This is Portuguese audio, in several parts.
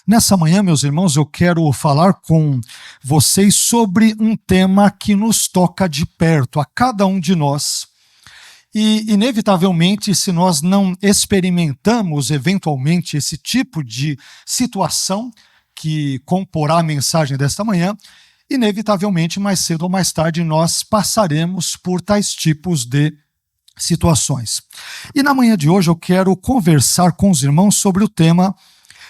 Nessa manhã, meus irmãos, eu quero falar com vocês sobre um tema que nos toca de perto, a cada um de nós. E, inevitavelmente, se nós não experimentamos, eventualmente, esse tipo de situação que comporá a mensagem desta manhã, inevitavelmente, mais cedo ou mais tarde, nós passaremos por tais tipos de situações. E na manhã de hoje eu quero conversar com os irmãos sobre o tema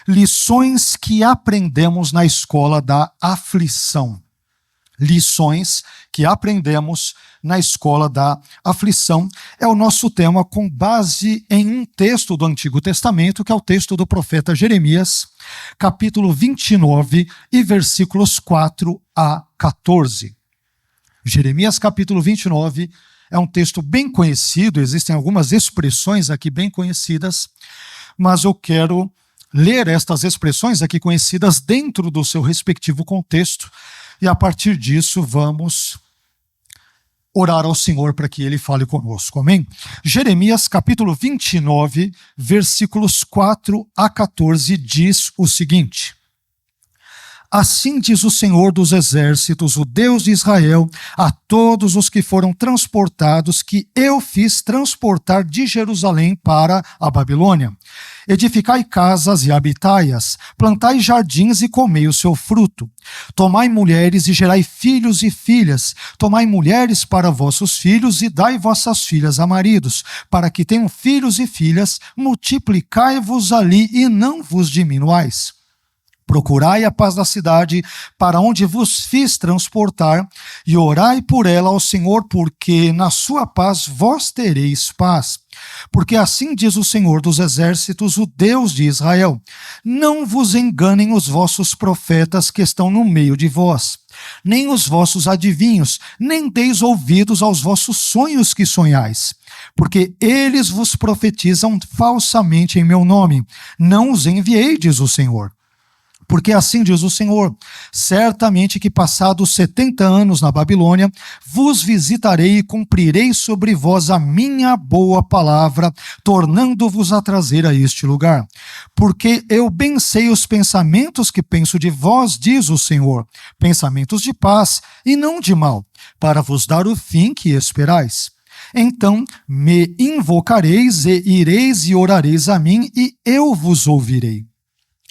lições que aprendemos na escola da aflição. Lições que aprendemos na escola da aflição é o nosso tema com base em um texto do Antigo Testamento, que é o texto do profeta Jeremias, capítulo 29 e versículos 4 a 14. Jeremias capítulo 29 é um texto bem conhecido, existem algumas expressões aqui bem conhecidas, mas eu quero ler estas expressões aqui conhecidas dentro do seu respectivo contexto e a partir disso vamos orar ao Senhor para que Ele fale conosco, amém? Jeremias capítulo 29, versículos 4 a 14 diz o seguinte: Assim diz o Senhor dos Exércitos, o Deus de Israel, a todos os que foram transportados, que eu fiz transportar de Jerusalém para a Babilônia. Edificai casas e habitai-as, plantai jardins e comei o seu fruto. Tomai mulheres e gerai filhos e filhas. Tomai mulheres para vossos filhos e dai vossas filhas a maridos, para que tenham filhos e filhas, multiplicai-vos ali e não vos diminuais. Procurai a paz da cidade, para onde vos fiz transportar, e orai por ela ao Senhor, porque na sua paz vós tereis paz. Porque assim diz o Senhor dos Exércitos, o Deus de Israel: não vos enganem os vossos profetas que estão no meio de vós, nem os vossos adivinhos, nem deis ouvidos aos vossos sonhos que sonhais. Porque eles vos profetizam falsamente em meu nome. Não os enviei, diz o Senhor. Porque assim diz o Senhor: certamente que passados 70 anos na Babilônia, vos visitarei e cumprirei sobre vós a minha boa palavra, tornando-vos a trazer a este lugar. Porque eu bem sei os pensamentos que penso de vós, diz o Senhor, pensamentos de paz e não de mal, para vos dar o fim que esperais. Então me invocareis e ireis e orareis a mim, e eu vos ouvirei.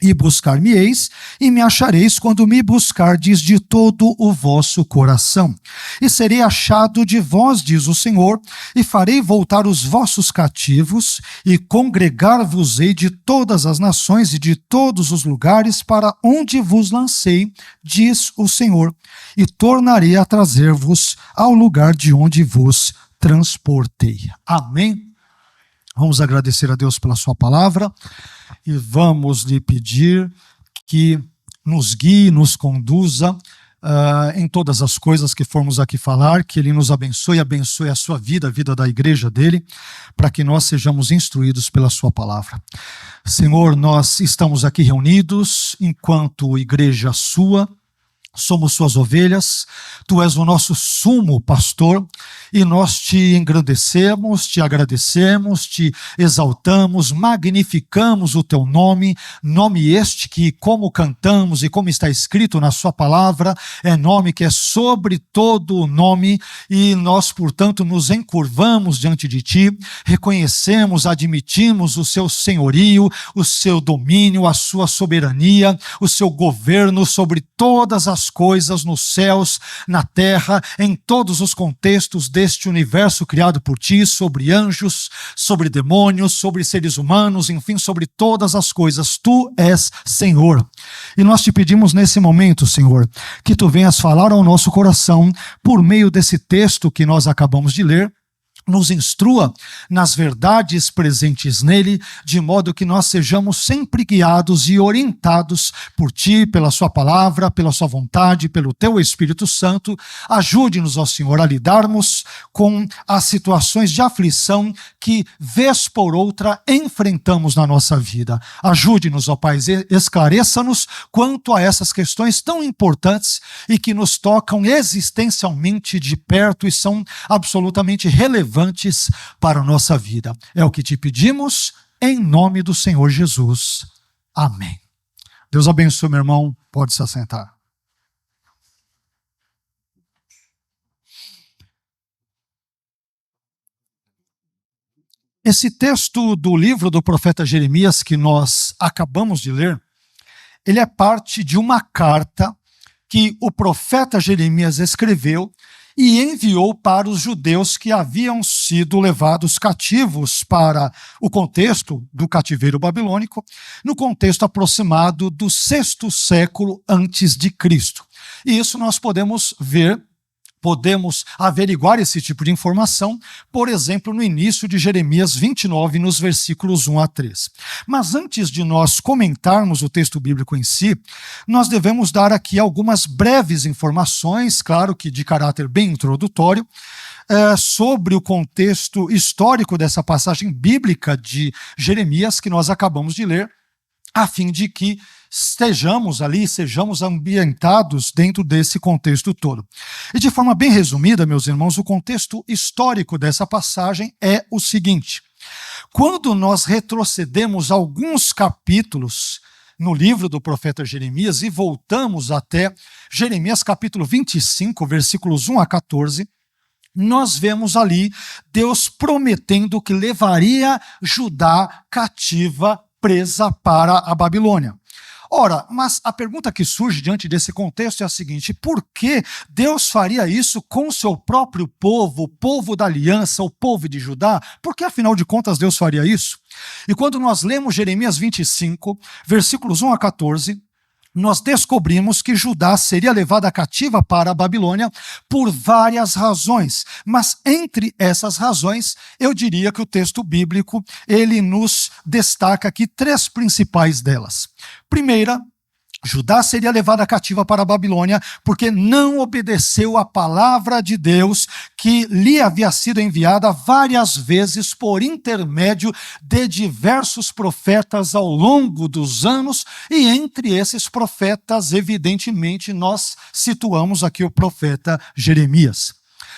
E buscar-me-eis, e me achareis quando me buscardes de todo o vosso coração. E serei achado de vós, diz o Senhor, e farei voltar os vossos cativos, e congregar-vos-ei de todas as nações e de todos os lugares para onde vos lancei, diz o Senhor, e tornarei a trazer-vos ao lugar de onde vos transportei. Amém? Vamos agradecer a Deus pela sua palavra e vamos lhe pedir que nos guie, nos conduza em todas as coisas que formos aqui falar, que Ele nos abençoe a sua vida, a vida da igreja dele, para que nós sejamos instruídos pela sua palavra. Senhor, nós estamos aqui reunidos enquanto igreja sua, somos suas ovelhas, tu és o nosso sumo pastor e nós te engrandecemos, te agradecemos, te exaltamos, magnificamos o teu nome, nome este que, como cantamos e como está escrito na sua palavra, é nome que é sobre todo o nome, e nós, portanto, nos encurvamos diante de ti, reconhecemos, admitimos o seu senhorio, o seu domínio, a sua soberania, o seu governo sobre todas as coisas nos céus, na terra, em todos os contextos deste universo criado por ti, sobre anjos, sobre demônios, sobre seres humanos, enfim, sobre todas as coisas. Tu és Senhor. E nós te pedimos nesse momento, Senhor, que tu venhas falar ao nosso coração por meio desse texto que nós acabamos de ler. Nos instrua nas verdades presentes nele, de modo que nós sejamos sempre guiados e orientados por ti, pela sua palavra, pela sua vontade, pelo teu Espírito Santo. Ajude-nos, ó Senhor, a lidarmos com as situações de aflição que, vez por outra, enfrentamos na nossa vida. Ajude-nos, ó Pai, esclareça-nos quanto a essas questões tão importantes e que nos tocam existencialmente de perto e são absolutamente relevantes para a nossa vida. É o que te pedimos, em nome do Senhor Jesus. Amém. Deus abençoe, meu irmão. Pode se assentar. Esse texto do livro do profeta Jeremias que nós acabamos de ler, ele é parte de uma carta que o profeta Jeremias escreveu e enviou para os judeus que haviam sido levados cativos para o contexto do cativeiro babilônico, no contexto aproximado do 6º século antes de Cristo. E isso nós podemos ver, podemos averiguar esse tipo de informação, por exemplo, no início de Jeremias 29, nos versículos 1 a 3. Mas antes de nós comentarmos o texto bíblico em si, nós devemos dar aqui algumas breves informações, claro que de caráter bem introdutório, sobre o contexto histórico dessa passagem bíblica de Jeremias que nós acabamos de ler, a fim de que estejamos ali, sejamos ambientados dentro desse contexto todo. E de forma bem resumida, meus irmãos, o contexto histórico dessa passagem é o seguinte: quando nós retrocedemos alguns capítulos no livro do profeta Jeremias e voltamos até Jeremias capítulo 25, versículos 1 a 14, nós vemos ali Deus prometendo que levaria Judá cativa, presa para a Babilônia. Ora, mas a pergunta que surge diante desse contexto é a seguinte: por que Deus faria isso com o seu próprio povo, o povo da aliança, o povo de Judá? Por que, afinal de contas, Deus faria isso? E quando nós lemos Jeremias 25, versículos 1 a 14, nós descobrimos que Judá seria levada cativa para a Babilônia por várias razões. Mas entre essas razões, eu diria que o texto bíblico, ele nos destaca aqui 3 principais delas. Primeira, Judá seria levada cativa para a Babilônia porque não obedeceu à palavra de Deus que lhe havia sido enviada várias vezes por intermédio de diversos profetas ao longo dos anos, e entre esses profetas, evidentemente, nós situamos aqui o profeta Jeremias.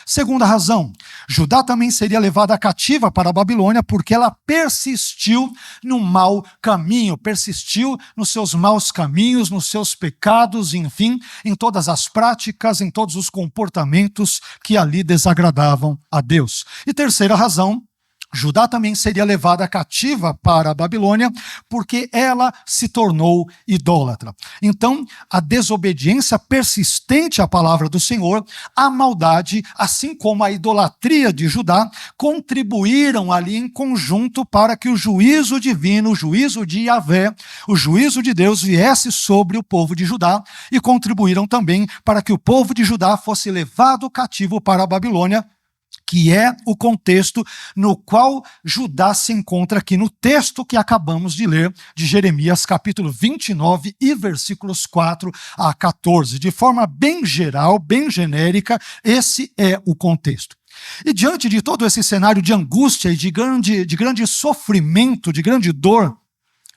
Segunda razão, Judá também seria levada cativa para a Babilônia porque ela persistiu no mau caminho, persistiu nos seus maus caminhos, nos seus pecados, enfim, em todas as práticas, em todos os comportamentos que ali desagradavam a Deus. E terceira razão, Judá também seria levada cativa para a Babilônia porque ela se tornou idólatra. Então, a desobediência persistente à palavra do Senhor, a maldade, assim como a idolatria de Judá, contribuíram ali em conjunto para que o juízo divino, o juízo de Yahvé, o juízo de Deus viesse sobre o povo de Judá, e contribuíram também para que o povo de Judá fosse levado cativo para a Babilônia, que é o contexto no qual Judá se encontra aqui no texto que acabamos de ler, de Jeremias capítulo 29 e versículos 4 a 14. De forma bem geral, bem genérica, esse é o contexto. E diante de todo esse cenário de angústia e de grande sofrimento, de grande dor,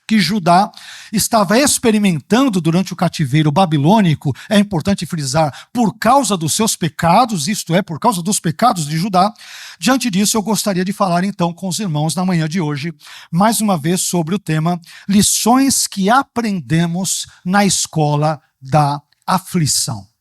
que Judá estava experimentando durante o cativeiro babilônico, é importante frisar, por causa dos seus pecados, isto é, por causa dos pecados de Judá. Diante disso, eu gostaria de falar então com os irmãos na manhã de hoje, mais uma vez sobre o tema lições que aprendemos na escola da aflição.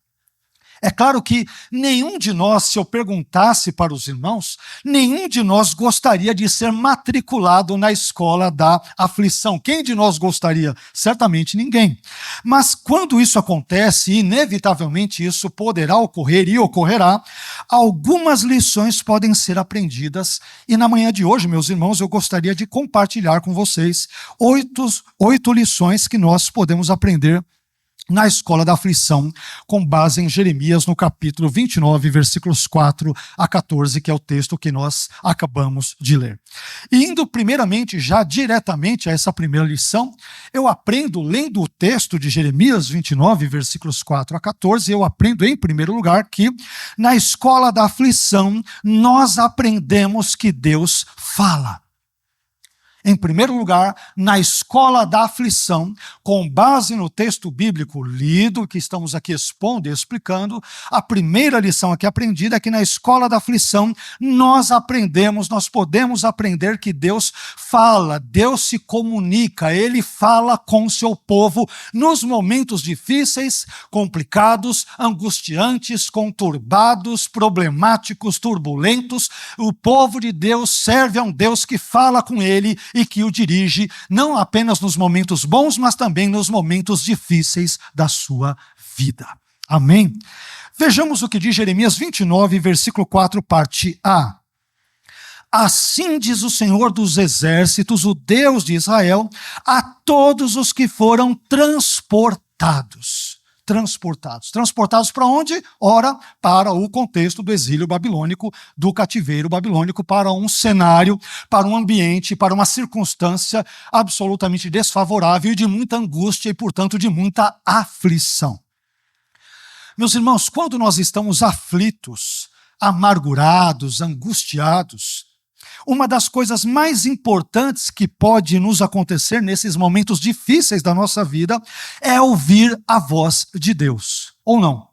É claro que nenhum de nós, se eu perguntasse para os irmãos, nenhum de nós gostaria de ser matriculado na escola da aflição. Quem de nós gostaria? Certamente ninguém. Mas quando isso acontece, inevitavelmente isso poderá ocorrer e ocorrerá, algumas lições podem ser aprendidas. E na manhã de hoje, meus irmãos, eu gostaria de compartilhar com vocês 8 lições que nós podemos aprender na escola da aflição, com base em Jeremias, no capítulo 29, versículos 4 a 14, que é o texto que nós acabamos de ler. E indo primeiramente, já diretamente a essa primeira lição, eu aprendo, lendo o texto de Jeremias 29, versículos 4 a 14, eu aprendo em primeiro lugar que na escola da aflição nós aprendemos que Deus fala. Em primeiro lugar, na escola da aflição, com base no texto bíblico lido, que estamos aqui expondo e explicando, a primeira lição aqui aprendida é que na escola da aflição nós podemos aprender que Deus fala, Deus se comunica, Ele fala com o seu povo nos momentos difíceis, complicados, angustiantes, conturbados, problemáticos, turbulentos. O povo de Deus serve a um Deus que fala com ele e que o dirige não apenas nos momentos bons, mas também nos momentos difíceis da sua vida. Amém? Vejamos o que diz Jeremias 29, versículo 4, parte A. Assim diz o Senhor dos Exércitos, o Deus de Israel, a todos os que foram transportados. Transportados para onde? Ora, para o contexto do exílio babilônico, do cativeiro babilônico, para um cenário, para um ambiente, para uma circunstância absolutamente desfavorável e de muita angústia e, portanto, de muita aflição. Meus irmãos, quando nós estamos aflitos, amargurados, angustiados, uma das coisas mais importantes que pode nos acontecer nesses momentos difíceis da nossa vida é ouvir a voz de Deus, ou não?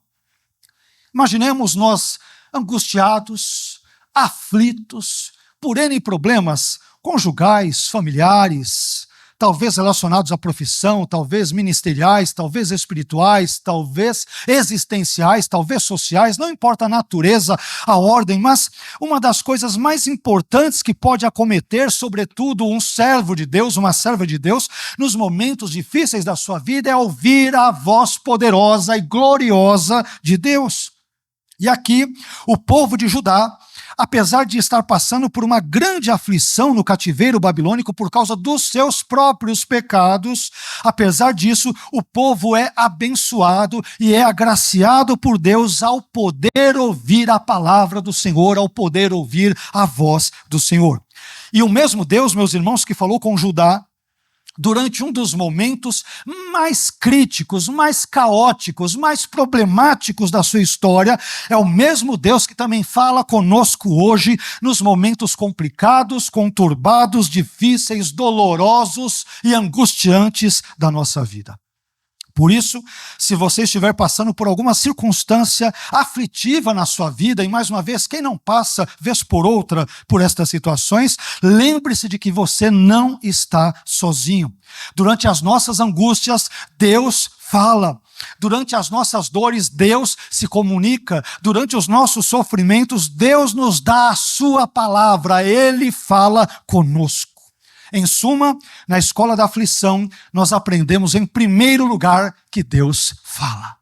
Imaginemos nós angustiados, aflitos, por N problemas conjugais, familiares, talvez relacionados à profissão, talvez ministeriais, talvez espirituais, talvez existenciais, talvez sociais, não importa a natureza, a ordem, mas uma das coisas mais importantes que pode acometer, sobretudo, um servo de Deus, uma serva de Deus, nos momentos difíceis da sua vida, é ouvir a voz poderosa e gloriosa de Deus. E aqui, o povo de Judá, apesar de estar passando por uma grande aflição no cativeiro babilônico por causa dos seus próprios pecados, apesar disso, o povo é abençoado e é agraciado por Deus ao poder ouvir a palavra do Senhor, ao poder ouvir a voz do Senhor. E o mesmo Deus, meus irmãos, que falou com Judá, durante um dos momentos mais críticos, mais caóticos, mais problemáticos da sua história, é o mesmo Deus que também fala conosco hoje, nos momentos complicados, conturbados, difíceis, dolorosos e angustiantes da nossa vida. Por isso, se você estiver passando por alguma circunstância aflitiva na sua vida, e mais uma vez, quem não passa, vez por outra, por estas situações, lembre-se de que você não está sozinho. Durante as nossas angústias, Deus fala. Durante as nossas dores, Deus se comunica. Durante os nossos sofrimentos, Deus nos dá a sua palavra. Ele fala conosco. Em suma, na escola da aflição, nós aprendemos em primeiro lugar que Deus fala.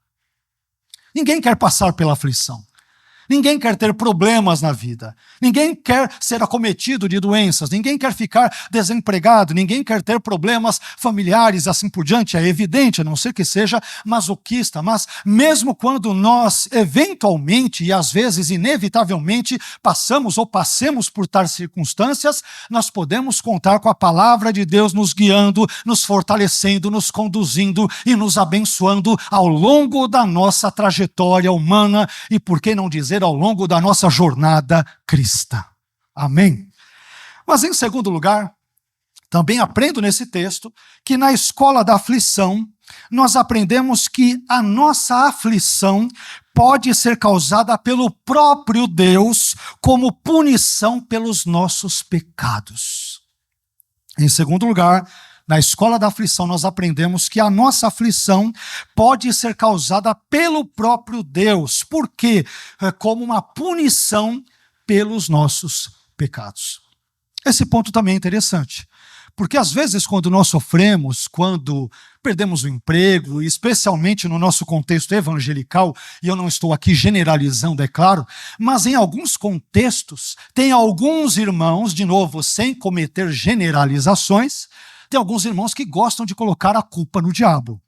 Ninguém quer passar pela aflição. Ninguém quer ter problemas na vida. Ninguém quer ser acometido de doenças. Ninguém quer ficar desempregado. Ninguém quer ter problemas familiares, assim por diante. É evidente, a não ser que seja masoquista. Mas mesmo quando nós, eventualmente e às vezes inevitavelmente, passamos ou passemos por tais circunstâncias, nós podemos contar com a palavra de Deus nos guiando, nos fortalecendo, nos conduzindo e nos abençoando ao longo da nossa trajetória humana e, por que não dizer, ao longo da nossa jornada cristã. Amém? Mas em segundo lugar, também aprendo nesse texto que na escola da aflição, nós aprendemos que a nossa aflição pode ser causada pelo próprio Deus como punição pelos nossos pecados. Em segundo lugar, na escola da aflição, nós aprendemos que a nossa aflição pode ser causada pelo próprio Deus. Por quê? Como uma punição pelos nossos pecados. Esse ponto também é interessante. Porque às vezes quando nós sofremos, quando perdemos o emprego, especialmente no nosso contexto evangelical, e eu não estou aqui generalizando, é claro, mas em alguns contextos, tem alguns irmãos, de novo, sem cometer generalizações, tem alguns irmãos que gostam de colocar a culpa no diabo.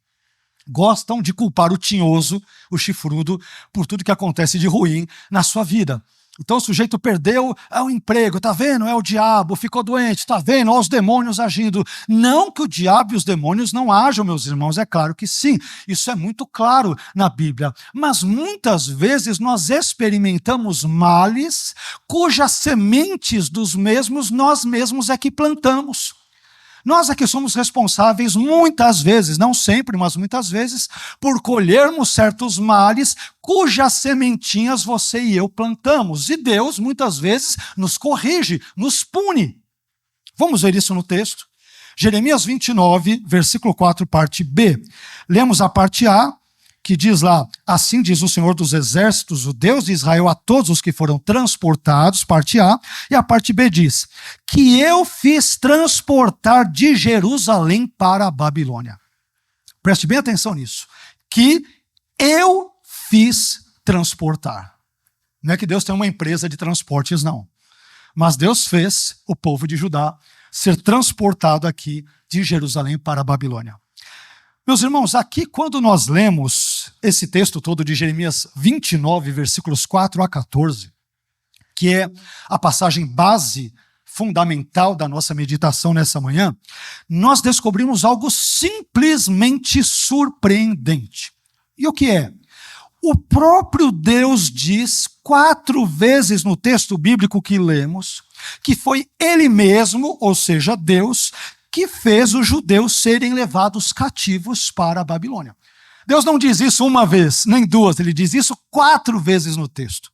Gostam de culpar o tinhoso, o chifrudo, por tudo que acontece de ruim na sua vida. Então o sujeito perdeu o emprego, tá vendo? É o diabo, ficou doente, tá vendo? Olha os demônios agindo. Não que o diabo e os demônios não ajam, meus irmãos, é claro que sim. Isso é muito claro na Bíblia. Mas muitas vezes nós experimentamos males cujas sementes dos mesmos nós mesmos é que plantamos. Nós é que somos responsáveis muitas vezes, não sempre, mas muitas vezes, por colhermos certos males cujas sementinhas você e eu plantamos. E Deus, muitas vezes, nos corrige, nos pune. Vamos ver isso no texto. Jeremias 29, versículo 4, parte B. Lemos a parte A, que diz lá: assim diz o Senhor dos Exércitos, o Deus de Israel, a todos os que foram transportados, parte A, e a parte B diz: que eu fiz transportar de Jerusalém para a Babilônia. Preste bem atenção nisso. Que eu fiz transportar. Não é que Deus tem uma empresa de transportes, não. Mas Deus fez o povo de Judá ser transportado aqui de Jerusalém para a Babilônia. Meus irmãos, aqui quando nós lemos esse texto todo de Jeremias 29, versículos 4 a 14, que é a passagem base fundamental da nossa meditação nessa manhã, nós descobrimos algo simplesmente surpreendente. E o que é? O próprio Deus diz 4 vezes no texto bíblico que lemos que foi Ele mesmo, ou seja, Deus, que fez os judeus serem levados cativos para a Babilônia. Deus não diz isso uma vez, nem duas, ele diz isso 4 vezes no texto.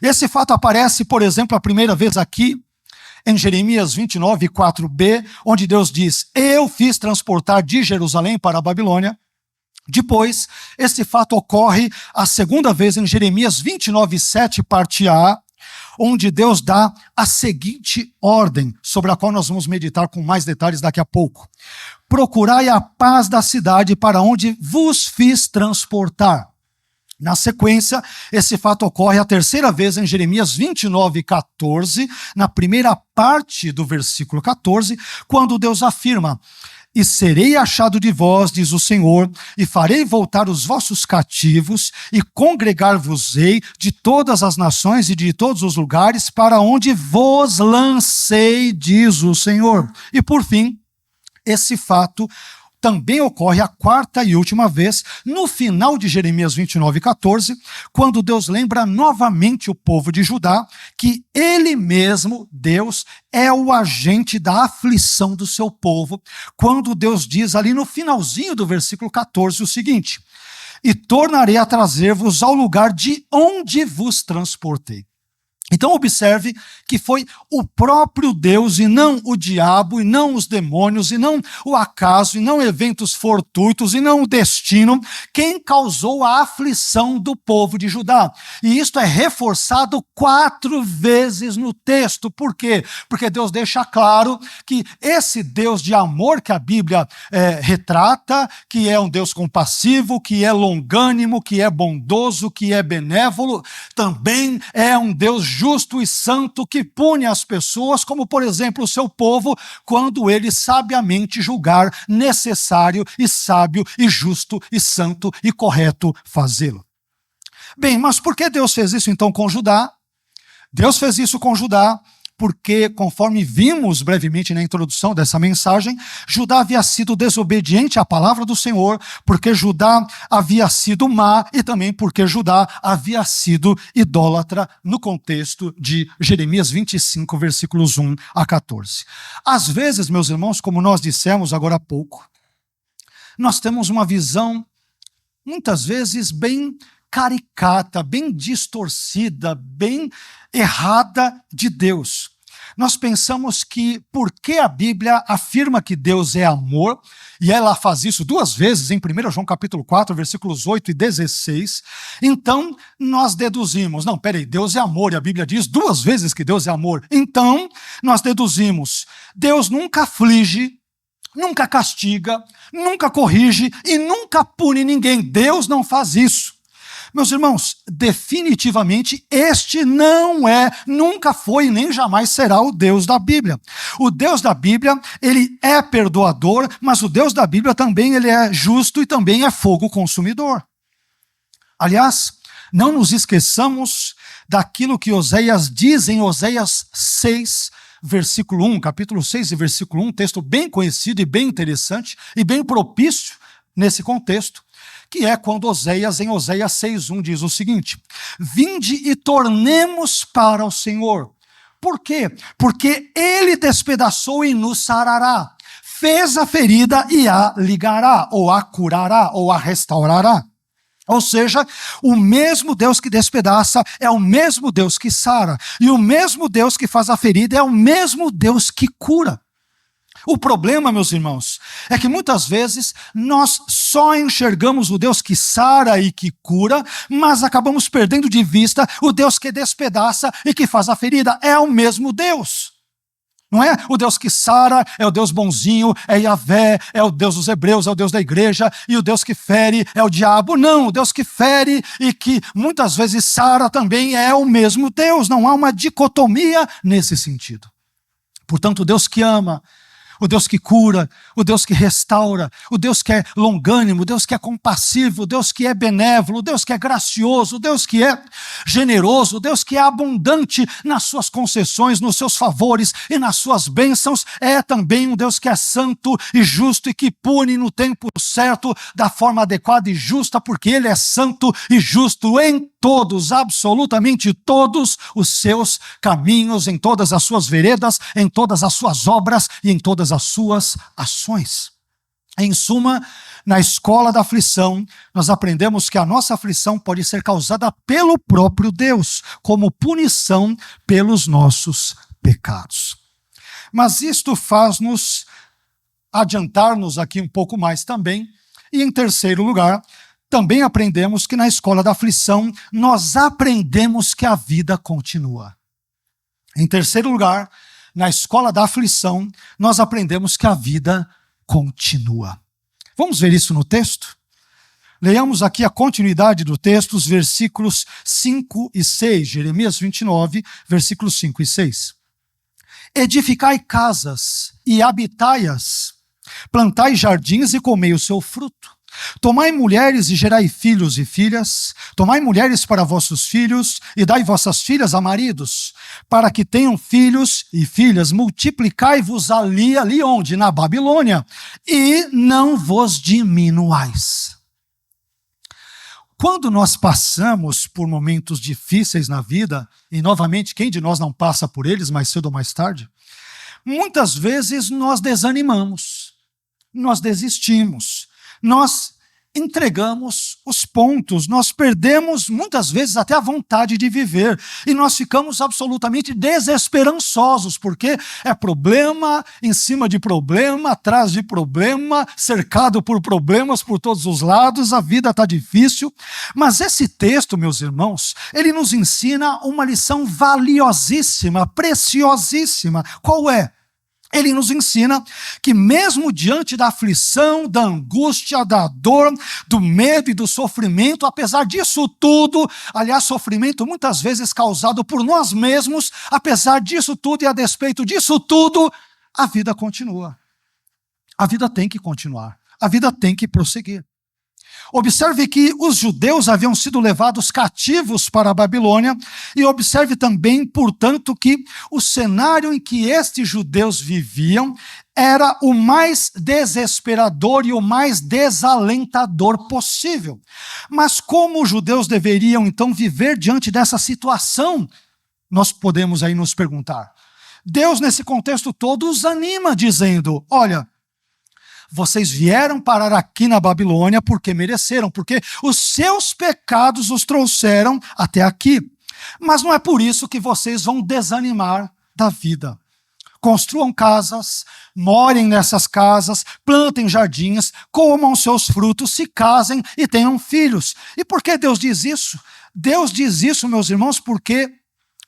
Esse fato aparece, por exemplo, a primeira vez aqui, em Jeremias 29, 4b, onde Deus diz: eu fiz transportar de Jerusalém para a Babilônia. Depois, esse fato ocorre a segunda vez em Jeremias 29, 7, parte A, onde Deus dá a seguinte ordem, sobre a qual nós vamos meditar com mais detalhes daqui a pouco: procurai a paz da cidade para onde vos fiz transportar. Na sequência, esse fato ocorre a terceira vez em Jeremias 29, 14, na primeira parte do versículo 14, quando Deus afirma: e serei achado de vós, diz o Senhor, e farei voltar os vossos cativos, e congregar-vos-ei de todas as nações e de todos os lugares para onde vos lancei, diz o Senhor. E por fim, esse fato também ocorre a quarta e última vez, no final de Jeremias 29, 14, quando Deus lembra novamente o povo de Judá que Ele mesmo, Deus, é o agente da aflição do seu povo, quando Deus diz ali no finalzinho do versículo 14 o seguinte: e tornarei a trazer-vos ao lugar de onde vos transportei. Então observe que foi o próprio Deus e não o diabo, e não os demônios, e não o acaso, e não eventos fortuitos, e não o destino, quem causou a aflição do povo de Judá. E isto é reforçado 4 vezes no texto. Por quê? Porque Deus deixa claro que esse Deus de amor que a Bíblia retrata, que é um Deus compassivo, que é longânimo, que é bondoso, que é benévolo, também é um Deus justo e santo que pune as pessoas, como por exemplo o seu povo, quando ele sabiamente julgar necessário e sábio e justo e santo e correto fazê-lo. Bem, mas por que Deus fez isso então com Judá? Deus fez isso com Judá porque, conforme vimos brevemente na introdução dessa mensagem, Judá havia sido desobediente à palavra do Senhor, porque Judá havia sido má e também porque Judá havia sido idólatra, no contexto de Jeremias 25, versículos 1 a 14. Às vezes, meus irmãos, como nós dissemos agora há pouco, nós temos uma visão, muitas vezes, bem caricata, bem distorcida, bem errada de Deus. Nós pensamos que porque a Bíblia afirma que Deus é amor, e ela faz isso 2 vezes em 1 João capítulo 4, versículos 8 e 16, então nós deduzimos, não, peraí, Deus é amor, e a Bíblia diz 2 vezes que Deus é amor. Então nós deduzimos, Deus nunca aflige, nunca castiga, nunca corrige e nunca pune ninguém. Deus não faz isso. Meus irmãos, definitivamente este não é, nunca foi e nem jamais será o Deus da Bíblia. O Deus da Bíblia, ele é perdoador, mas o Deus da Bíblia também ele é justo e também é fogo consumidor. Aliás, não nos esqueçamos daquilo que Oséias diz em Oséias 6, versículo 1, capítulo 6 e versículo 1, texto bem conhecido e bem interessante e bem propício nesse contexto, que é quando Oséias, em Oséias 6:1, diz o seguinte: vinde e tornemos para o Senhor, Por quê? Porque ele despedaçou e nos sarará. Fez a ferida e a ligará, ou a curará, ou a restaurará. Ou seja, o mesmo Deus que despedaça é o mesmo Deus que sara. E o mesmo Deus que faz a ferida é o mesmo Deus que cura. O problema, meus irmãos, é que muitas vezes nós só enxergamos o Deus que sara e que cura, mas acabamos perdendo de vista o Deus que despedaça e que faz a ferida. É o mesmo Deus. Não é? O Deus que sara é o Deus bonzinho, é Yahvé, é o Deus dos hebreus, é o Deus da igreja, e o Deus que fere é o diabo. Não, o Deus que fere e que muitas vezes sara também é o mesmo Deus. Não há uma dicotomia nesse sentido. Portanto, o Deus que ama, o Deus que cura, o Deus que restaura, o Deus que é longânimo, o Deus que é compassivo, o Deus que é benévolo, o Deus que é gracioso, o Deus que é generoso, o Deus que é abundante nas suas concessões, nos seus favores e nas suas bênçãos, é também um Deus que é santo e justo e que pune no tempo certo, da forma adequada e justa, porque Ele é santo e justo em todos, absolutamente todos os seus caminhos, em todas as suas veredas, em todas as suas obras e em todas as suas ações. Em suma, na escola da aflição, nós aprendemos que a nossa aflição pode ser causada pelo próprio Deus, como punição pelos nossos pecados. Mas isto faz-nos adiantar-nos aqui um pouco mais também. E em terceiro lugar, também aprendemos que na escola da aflição, nós aprendemos que a vida continua. Em terceiro lugar, na escola da aflição, nós aprendemos que a vida continua. Vamos ver isso no texto? Leiamos aqui a continuidade do texto, os versículos 5 e 6, Jeremias 29, versículos 5 e 6. Edificai casas e habitai-as, plantai jardins e comei o seu fruto. Tomai mulheres e gerai filhos e filhas, tomai mulheres para vossos filhos e dai vossas filhas a maridos, para que tenham filhos e filhas, multiplicai-vos ali onde? Na Babilônia, e não vos diminuais. Quando nós passamos por momentos difíceis na vida, e novamente, quem de nós não passa por eles mais cedo ou mais tarde? Muitas vezes nós desanimamos, nós desistimos, nós entregamos os pontos, nós perdemos muitas vezes até a vontade de viver e nós ficamos absolutamente desesperançosos, porque é problema em cima de problema, atrás de problema, cercado por problemas por todos os lados, a vida está difícil. Mas esse texto, meus irmãos, ele nos ensina uma lição valiosíssima, preciosíssima. Qual é? Ele nos ensina que mesmo diante da aflição, da angústia, da dor, do medo e do sofrimento, apesar disso tudo, aliás, sofrimento muitas vezes causado por nós mesmos, apesar disso tudo e a despeito disso tudo, a vida continua. A vida tem que continuar. A vida tem que prosseguir. Observe que os judeus haviam sido levados cativos para a Babilônia e observe também, portanto, que o cenário em que estes judeus viviam era o mais desesperador e o mais desalentador possível. Mas como os judeus deveriam então viver diante dessa situação? Nós podemos aí nos perguntar. Deus, nesse contexto todo, os anima dizendo, olha, vocês vieram parar aqui na Babilônia porque mereceram, porque os seus pecados os trouxeram até aqui. Mas não é por isso que vocês vão desanimar da vida. Construam casas, morem nessas casas, plantem jardins, comam seus frutos, se casem e tenham filhos. E por que Deus diz isso? Deus diz isso, meus irmãos, porque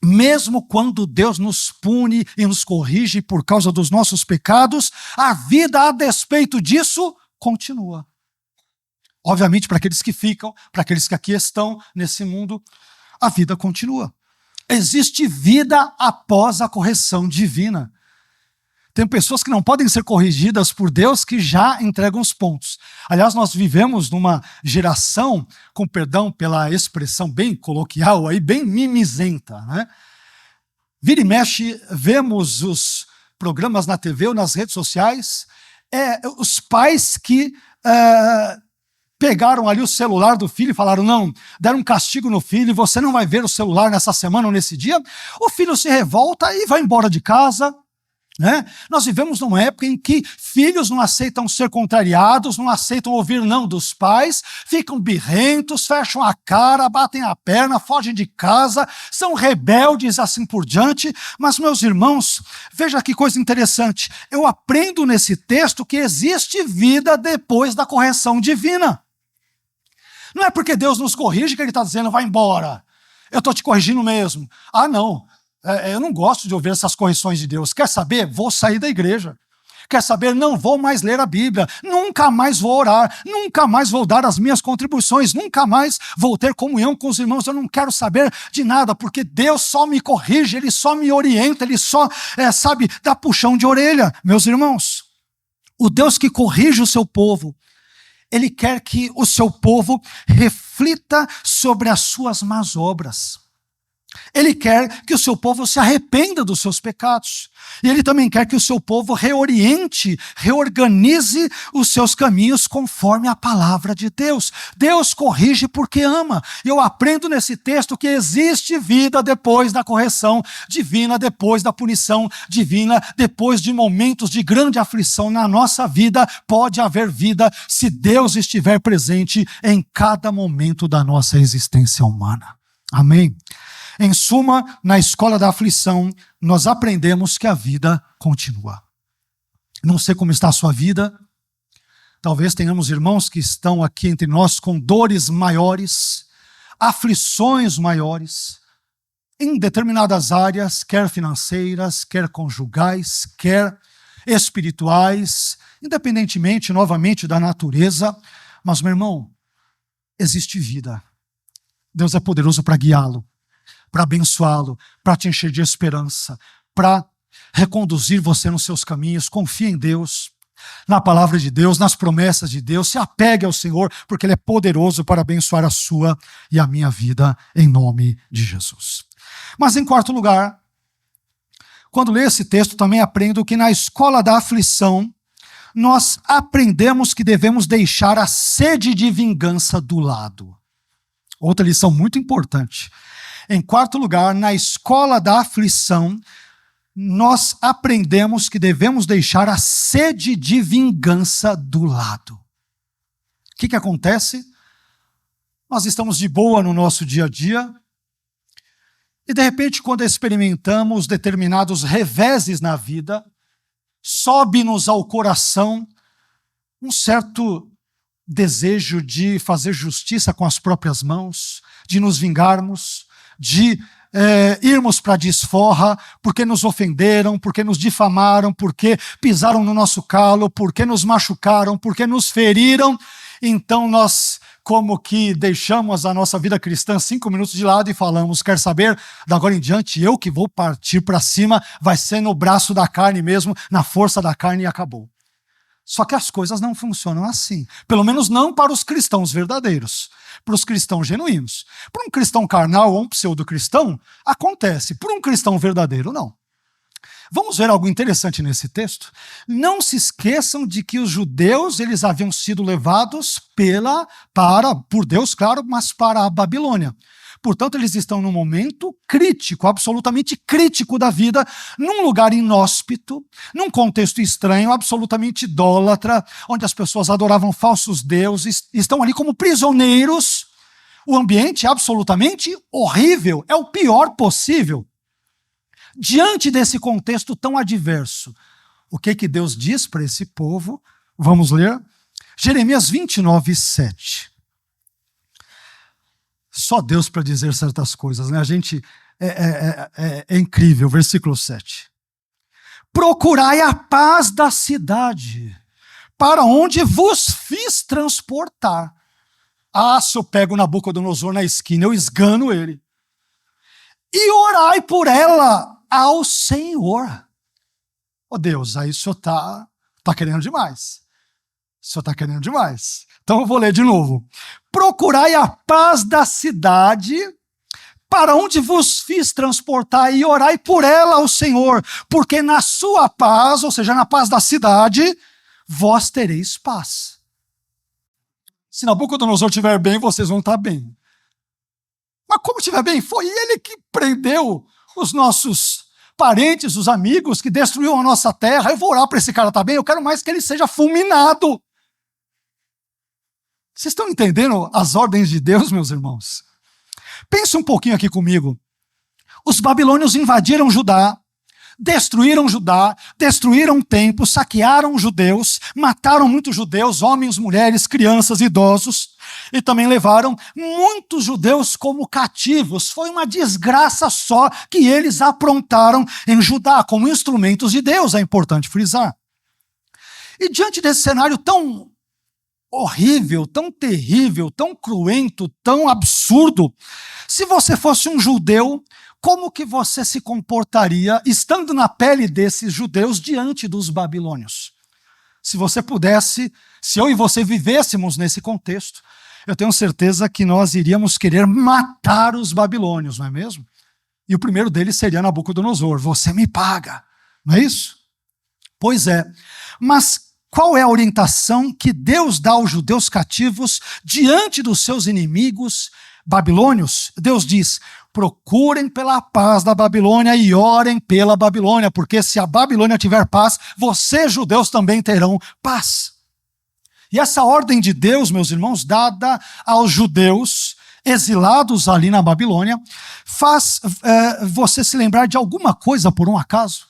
mesmo quando Deus nos pune e nos corrige por causa dos nossos pecados, a vida a despeito disso continua. Obviamente, para aqueles que ficam, para aqueles que aqui estão nesse mundo, a vida continua. Existe vida após a correção divina. Tem pessoas que não podem ser corrigidas por Deus que já entregam os pontos. Aliás, nós vivemos numa geração, com perdão pela expressão bem coloquial, aí, bem mimizenta, né? Vira e mexe, vemos os programas na TV ou nas redes sociais, os pais que pegaram ali o celular do filho e falaram, não, deram um castigo no filho, você não vai ver o celular nessa semana ou nesse dia. O filho se revolta e vai embora de casa. Né? Nós vivemos numa época em que filhos não aceitam ser contrariados, não aceitam ouvir não dos pais, ficam birrentos, fecham a cara, batem a perna, fogem de casa, são rebeldes, assim por diante. Mas, meus irmãos, veja que coisa interessante. Eu aprendo nesse texto que existe vida depois da correção divina. Não é porque Deus nos corrige que Ele está dizendo, vai embora, eu estou te corrigindo mesmo. Ah, não. Eu não gosto de ouvir essas correções de Deus. Quer saber? Vou sair da igreja. Quer saber? Não vou mais ler a Bíblia. Nunca mais vou orar. Nunca mais vou dar as minhas contribuições. Nunca mais vou ter comunhão com os irmãos. Eu não quero saber de nada, porque Deus só me corrige, Ele só me orienta, Ele só, dá puxão de orelha. Meus irmãos, o Deus que corrige o seu povo, Ele quer que o seu povo reflita sobre as suas más obras. Ele quer que o seu povo se arrependa dos seus pecados. E Ele também quer que o seu povo reoriente, reorganize os seus caminhos conforme a palavra de Deus. Deus corrige porque ama. Eu aprendo nesse texto que existe vida depois da correção divina, depois da punição divina, depois de momentos de grande aflição na nossa vida. Pode haver vida se Deus estiver presente em cada momento da nossa existência humana. Amém? Em suma, na escola da aflição, nós aprendemos que a vida continua. Não sei como está a sua vida. Talvez tenhamos irmãos que estão aqui entre nós com dores maiores, aflições maiores, em determinadas áreas, quer financeiras, quer conjugais, quer espirituais, independentemente, novamente, da natureza. Mas, meu irmão, existe vida. Deus é poderoso para guiá-lo, para abençoá-lo, para te encher de esperança, para reconduzir você nos seus caminhos. Confie em Deus, na palavra de Deus, nas promessas de Deus. Se apegue ao Senhor, porque Ele é poderoso para abençoar a sua e a minha vida, em nome de Jesus. Mas, em quarto lugar, quando leio esse texto, também aprendo que na escola da aflição, nós aprendemos que devemos deixar a sede de vingança do lado. Outra lição muito importante. Em quarto lugar, na escola da aflição, nós aprendemos que devemos deixar a sede de vingança do lado. O que acontece? Nós estamos de boa no nosso dia a dia e, de repente, quando experimentamos determinados reveses na vida, sobe-nos ao coração um certo desejo de fazer justiça com as próprias mãos, de nos vingarmos, de irmos para a desforra, porque nos ofenderam, porque nos difamaram, porque pisaram no nosso calo, porque nos machucaram, porque nos feriram. Então nós, como que deixamos a nossa vida cristã 5 minutos de lado e falamos, quer saber, da agora em diante eu que vou partir para cima, vai ser no braço da carne mesmo, na força da carne e acabou. Só que as coisas não funcionam assim. Pelo menos não para os cristãos verdadeiros. Para os cristãos genuínos. Para um cristão carnal ou um pseudo-cristão, acontece. Para um cristão verdadeiro, não. Vamos ver algo interessante nesse texto? Não se esqueçam de que os judeus, eles haviam sido levados por Deus, claro, mas para a Babilônia. Portanto, eles estão num momento crítico, absolutamente crítico da vida, num lugar inóspito, num contexto estranho, absolutamente idólatra, onde as pessoas adoravam falsos deuses, estão ali como prisioneiros. O ambiente é absolutamente horrível, é o pior possível. Diante desse contexto tão adverso, o que Deus diz para esse povo? Vamos ler? Jeremias 29, 7. Só Deus para dizer certas coisas, né? A gente é incrível. Versículo 7. Procurai a paz da cidade, para onde vos fiz transportar. Ah, se eu pego Nabucodonosor na esquina, eu esgano ele. E orai por ela ao Senhor. Oh Deus, aí o senhor está querendo demais. O senhor está querendo demais. Então eu vou ler de novo. Procurai a paz da cidade, para onde vos fiz transportar, e orai por ela ao Senhor, porque na sua paz, ou seja, na paz da cidade, vós tereis paz. Se Nabucodonosor estiver bem, vocês vão estar bem. Mas como estiver bem? Foi ele que prendeu os nossos parentes, os amigos, que destruiu a nossa terra. Eu vou orar para esse cara estar bem, eu quero mais que ele seja fulminado. Vocês estão entendendo as ordens de Deus, meus irmãos? Pensa um pouquinho aqui comigo. Os babilônios invadiram Judá, destruíram o templo, saquearam os judeus, mataram muitos judeus, homens, mulheres, crianças, idosos, e também levaram muitos judeus como cativos. Foi uma desgraça só que eles aprontaram em Judá, como instrumentos de Deus, é importante frisar. E diante desse cenário tão horrível, tão terrível, tão cruento, tão absurdo, se você fosse um judeu, como que você se comportaria estando na pele desses judeus diante dos babilônios? Se você pudesse, se eu e você vivêssemos nesse contexto, eu tenho certeza que nós iríamos querer matar os babilônios, não é mesmo? E o primeiro deles seria Nabucodonosor. Você me paga, não é isso? Pois é, mas qual é a orientação que Deus dá aos judeus cativos diante dos seus inimigos babilônios? Deus diz: procurem pela paz da Babilônia e orem pela Babilônia, porque se a Babilônia tiver paz, vocês, judeus, também terão paz. E essa ordem de Deus, meus irmãos, dada aos judeus exilados ali na Babilônia, faz você se lembrar de alguma coisa por um acaso?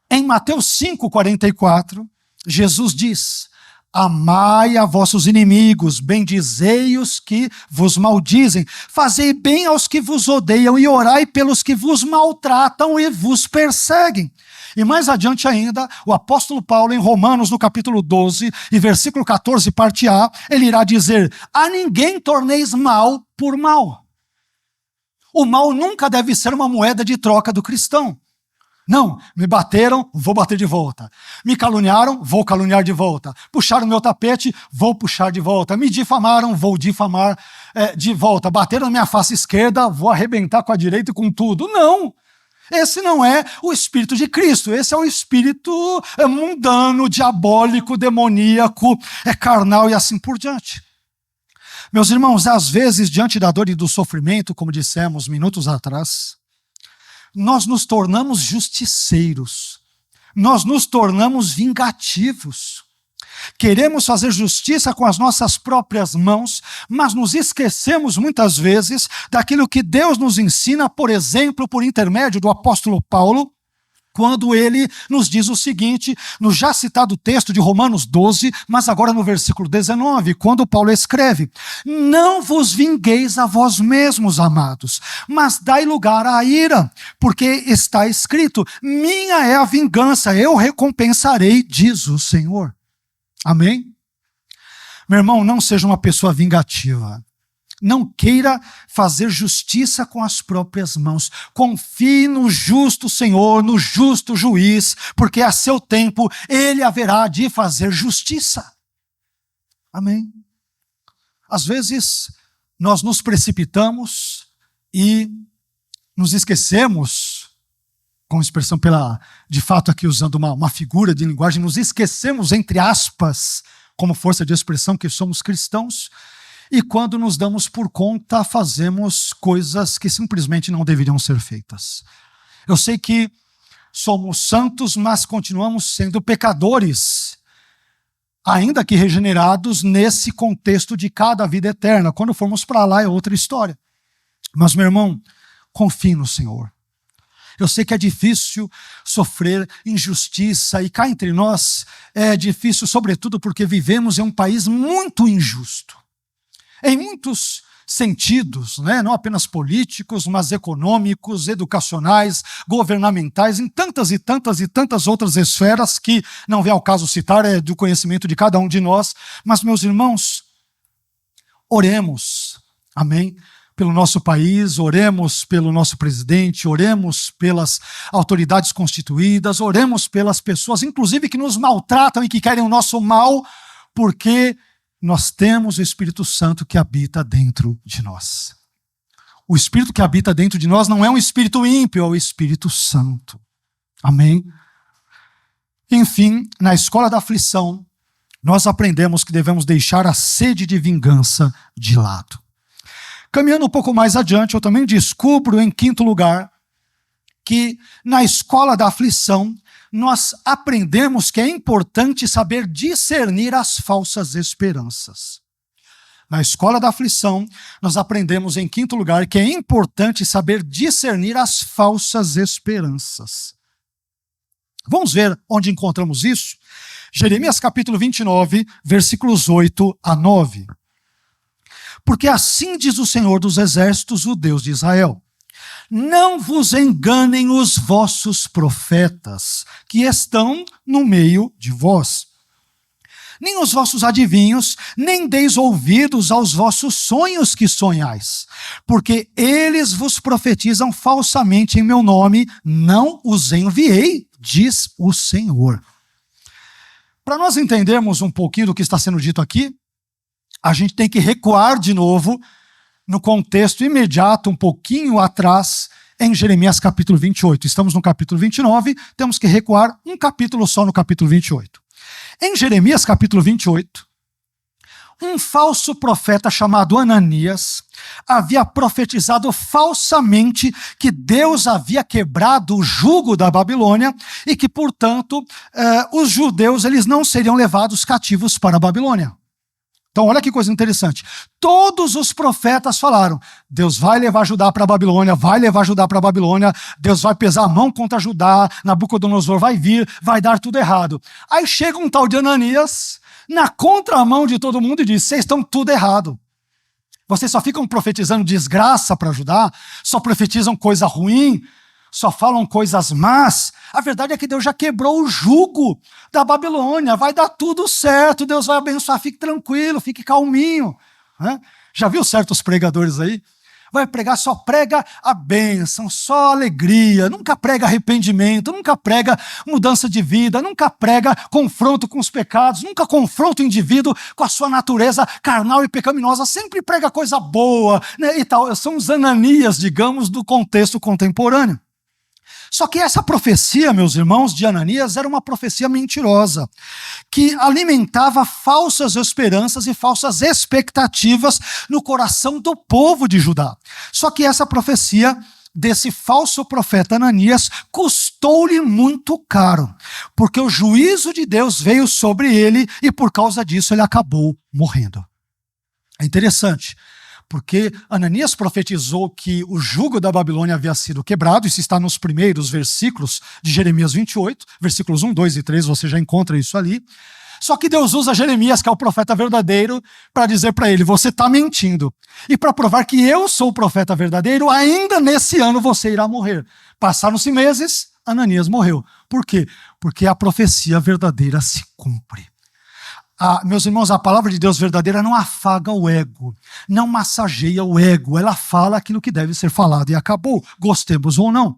Em Mateus 5,44, Jesus diz: amai a vossos inimigos, bendizei os que vos maldizem, fazei bem aos que vos odeiam e orai pelos que vos maltratam e vos perseguem. E mais adiante ainda, o apóstolo Paulo, em Romanos, no capítulo 12, e versículo 14, parte A, ele irá dizer: a ninguém torneis mal por mal. O mal nunca deve ser uma moeda de troca do cristão. Não, me bateram, vou bater de volta. Me caluniaram, vou caluniar de volta. Puxaram meu tapete, vou puxar de volta. Me difamaram, vou difamar de volta. Bateram na minha face esquerda, vou arrebentar com a direita e com tudo. Não! Esse não é o Espírito de Cristo. Esse é o espírito mundano, diabólico, demoníaco, carnal e assim por diante. Meus irmãos, às vezes, diante da dor e do sofrimento, como dissemos minutos atrás, nós nos tornamos justiceiros, nós nos tornamos vingativos. Queremos fazer justiça com as nossas próprias mãos, mas nos esquecemos muitas vezes daquilo que Deus nos ensina, por exemplo, por intermédio do apóstolo Paulo, quando ele nos diz o seguinte, no já citado texto de Romanos 12, mas agora no versículo 19, quando Paulo escreve: não vos vingueis a vós mesmos, amados, mas dai lugar à ira, porque está escrito: minha é a vingança, eu recompensarei, diz o Senhor. Amém? Meu irmão, não seja uma pessoa vingativa. Não queira fazer justiça com as próprias mãos. Confie no justo Senhor, no justo juiz, porque a seu tempo ele haverá de fazer justiça. Amém? Às vezes, nós nos precipitamos e nos esquecemos, com expressão de fato aqui usando uma figura de linguagem, nos esquecemos, entre aspas, como força de expressão, que somos cristãos. E quando nos damos por conta, fazemos coisas que simplesmente não deveriam ser feitas. Eu sei que somos santos, mas continuamos sendo pecadores, ainda que regenerados nesse contexto de cada vida eterna. Quando formos para lá é outra história. Mas, meu irmão, confie no Senhor. Eu sei que é difícil sofrer injustiça, e cá entre nós é difícil, sobretudo porque vivemos em um país muito injusto. Em muitos sentidos, né? Não apenas políticos, mas econômicos, educacionais, governamentais, em tantas e tantas e tantas outras esferas que não vem ao caso citar, é do conhecimento de cada um de nós. Mas, meus irmãos, oremos, amém? Pelo nosso país, oremos pelo nosso presidente, oremos pelas autoridades constituídas, oremos pelas pessoas, inclusive que nos maltratam e que querem o nosso mal, porque nós temos o Espírito Santo que habita dentro de nós. O Espírito que habita dentro de nós não é um Espírito ímpio, é o Espírito Santo. Amém? Enfim, na escola da aflição, nós aprendemos que devemos deixar a sede de vingança de lado. Caminhando um pouco mais adiante, eu também descubro, em quinto lugar, que na escola da aflição, nós aprendemos que é importante saber discernir as falsas esperanças. Na escola da aflição, nós aprendemos, em quinto lugar, que é importante saber discernir as falsas esperanças. Vamos ver onde encontramos isso? Jeremias capítulo 29, versículos 8 a 9. Porque assim diz o Senhor dos Exércitos, o Deus de Israel: não vos enganem os vossos profetas, que estão no meio de vós. Nem os vossos adivinhos, nem deis ouvidos aos vossos sonhos que sonhais, porque eles vos profetizam falsamente em meu nome, não os enviei, diz o Senhor. Para nós entendermos um pouquinho do que está sendo dito aqui, a gente tem que recuar de novo no contexto imediato, um pouquinho atrás, em Jeremias capítulo 28. Estamos no capítulo 29, temos que recuar um capítulo só no capítulo 28. Em Jeremias capítulo 28, um falso profeta chamado Ananias havia profetizado falsamente que Deus havia quebrado o jugo da Babilônia e que, portanto, os judeus eles não seriam levados cativos para a Babilônia. Então, olha que coisa interessante. Todos os profetas falaram: Deus vai levar Judá para a Babilônia, vai levar Judá para a Babilônia, Deus vai pesar a mão contra Judá, Nabucodonosor vai vir, vai dar tudo errado. Aí chega um tal de Ananias, na contramão de todo mundo, e diz: vocês estão tudo errado. Vocês só ficam profetizando desgraça para Judá, só profetizam coisa ruim, só falam coisas más. A verdade é que Deus já quebrou o jugo da Babilônia, vai dar tudo certo, Deus vai abençoar, fique tranquilo, fique calminho. Já viu certos pregadores aí? Vai pregar, só prega a bênção, só alegria, nunca prega arrependimento, nunca prega mudança de vida, nunca prega confronto com os pecados, nunca confronta o indivíduo com a sua natureza carnal e pecaminosa, sempre prega coisa boa, né, e tal. São os Ananias, digamos, do contexto contemporâneo. Só que essa profecia, meus irmãos, de Ananias era uma profecia mentirosa, que alimentava falsas esperanças e falsas expectativas no coração do povo de Judá. Só que essa profecia desse falso profeta Ananias custou-lhe muito caro, porque o juízo de Deus veio sobre ele e por causa disso ele acabou morrendo. É interessante, porque Ananias profetizou que o jugo da Babilônia havia sido quebrado, isso está nos primeiros versículos de Jeremias 28, versículos 1, 2 e 3, você já encontra isso ali. Só que Deus usa Jeremias, que é o profeta verdadeiro, para dizer para ele: você está mentindo. E para provar que eu sou o profeta verdadeiro, ainda nesse ano você irá morrer. Passaram-se meses, Ananias morreu. Por quê? Porque a profecia verdadeira se cumpre. Meus irmãos, a palavra de Deus verdadeira não afaga o ego, não massageia o ego, ela fala aquilo que deve ser falado e acabou, gostemos ou não.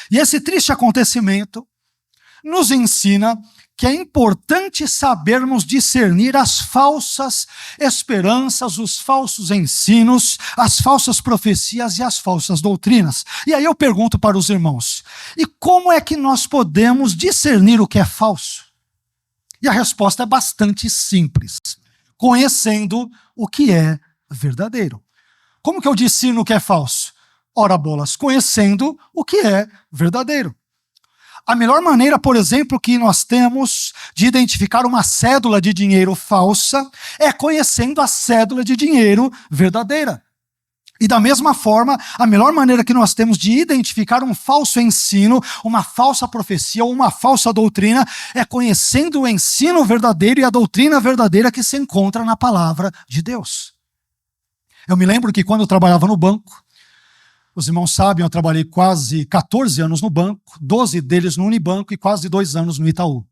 E esse triste acontecimento nos ensina que é importante sabermos discernir as falsas esperanças, os falsos ensinos, as falsas profecias e as falsas doutrinas. E aí eu pergunto para os irmãos: e como é que nós podemos discernir o que é falso? E a resposta é bastante simples: conhecendo o que é verdadeiro. Como que eu discerno o que é falso? Ora bolas, conhecendo o que é verdadeiro. A melhor maneira, por exemplo, que nós temos de identificar uma cédula de dinheiro falsa é conhecendo a cédula de dinheiro verdadeira. E da mesma forma, a melhor maneira que nós temos de identificar um falso ensino, uma falsa profecia ou uma falsa doutrina é conhecendo o ensino verdadeiro e a doutrina verdadeira que se encontra na palavra de Deus. Eu me lembro que quando eu trabalhava no banco, os irmãos sabem, eu trabalhei quase 14 anos no banco, 12 deles no Unibanco e quase 2 anos no Itaú.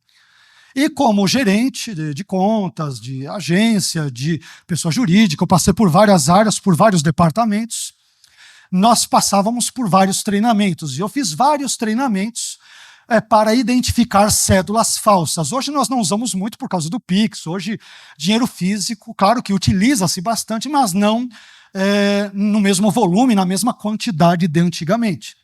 E como gerente de contas, de agência, de pessoa jurídica, eu passei por várias áreas, por vários departamentos. Nós passávamos por vários treinamentos. E eu fiz vários treinamentos para identificar cédulas falsas. Hoje nós não usamos muito por causa do Pix. Hoje, dinheiro físico, claro que utiliza-se bastante, mas não no mesmo volume, na mesma quantidade de antigamente.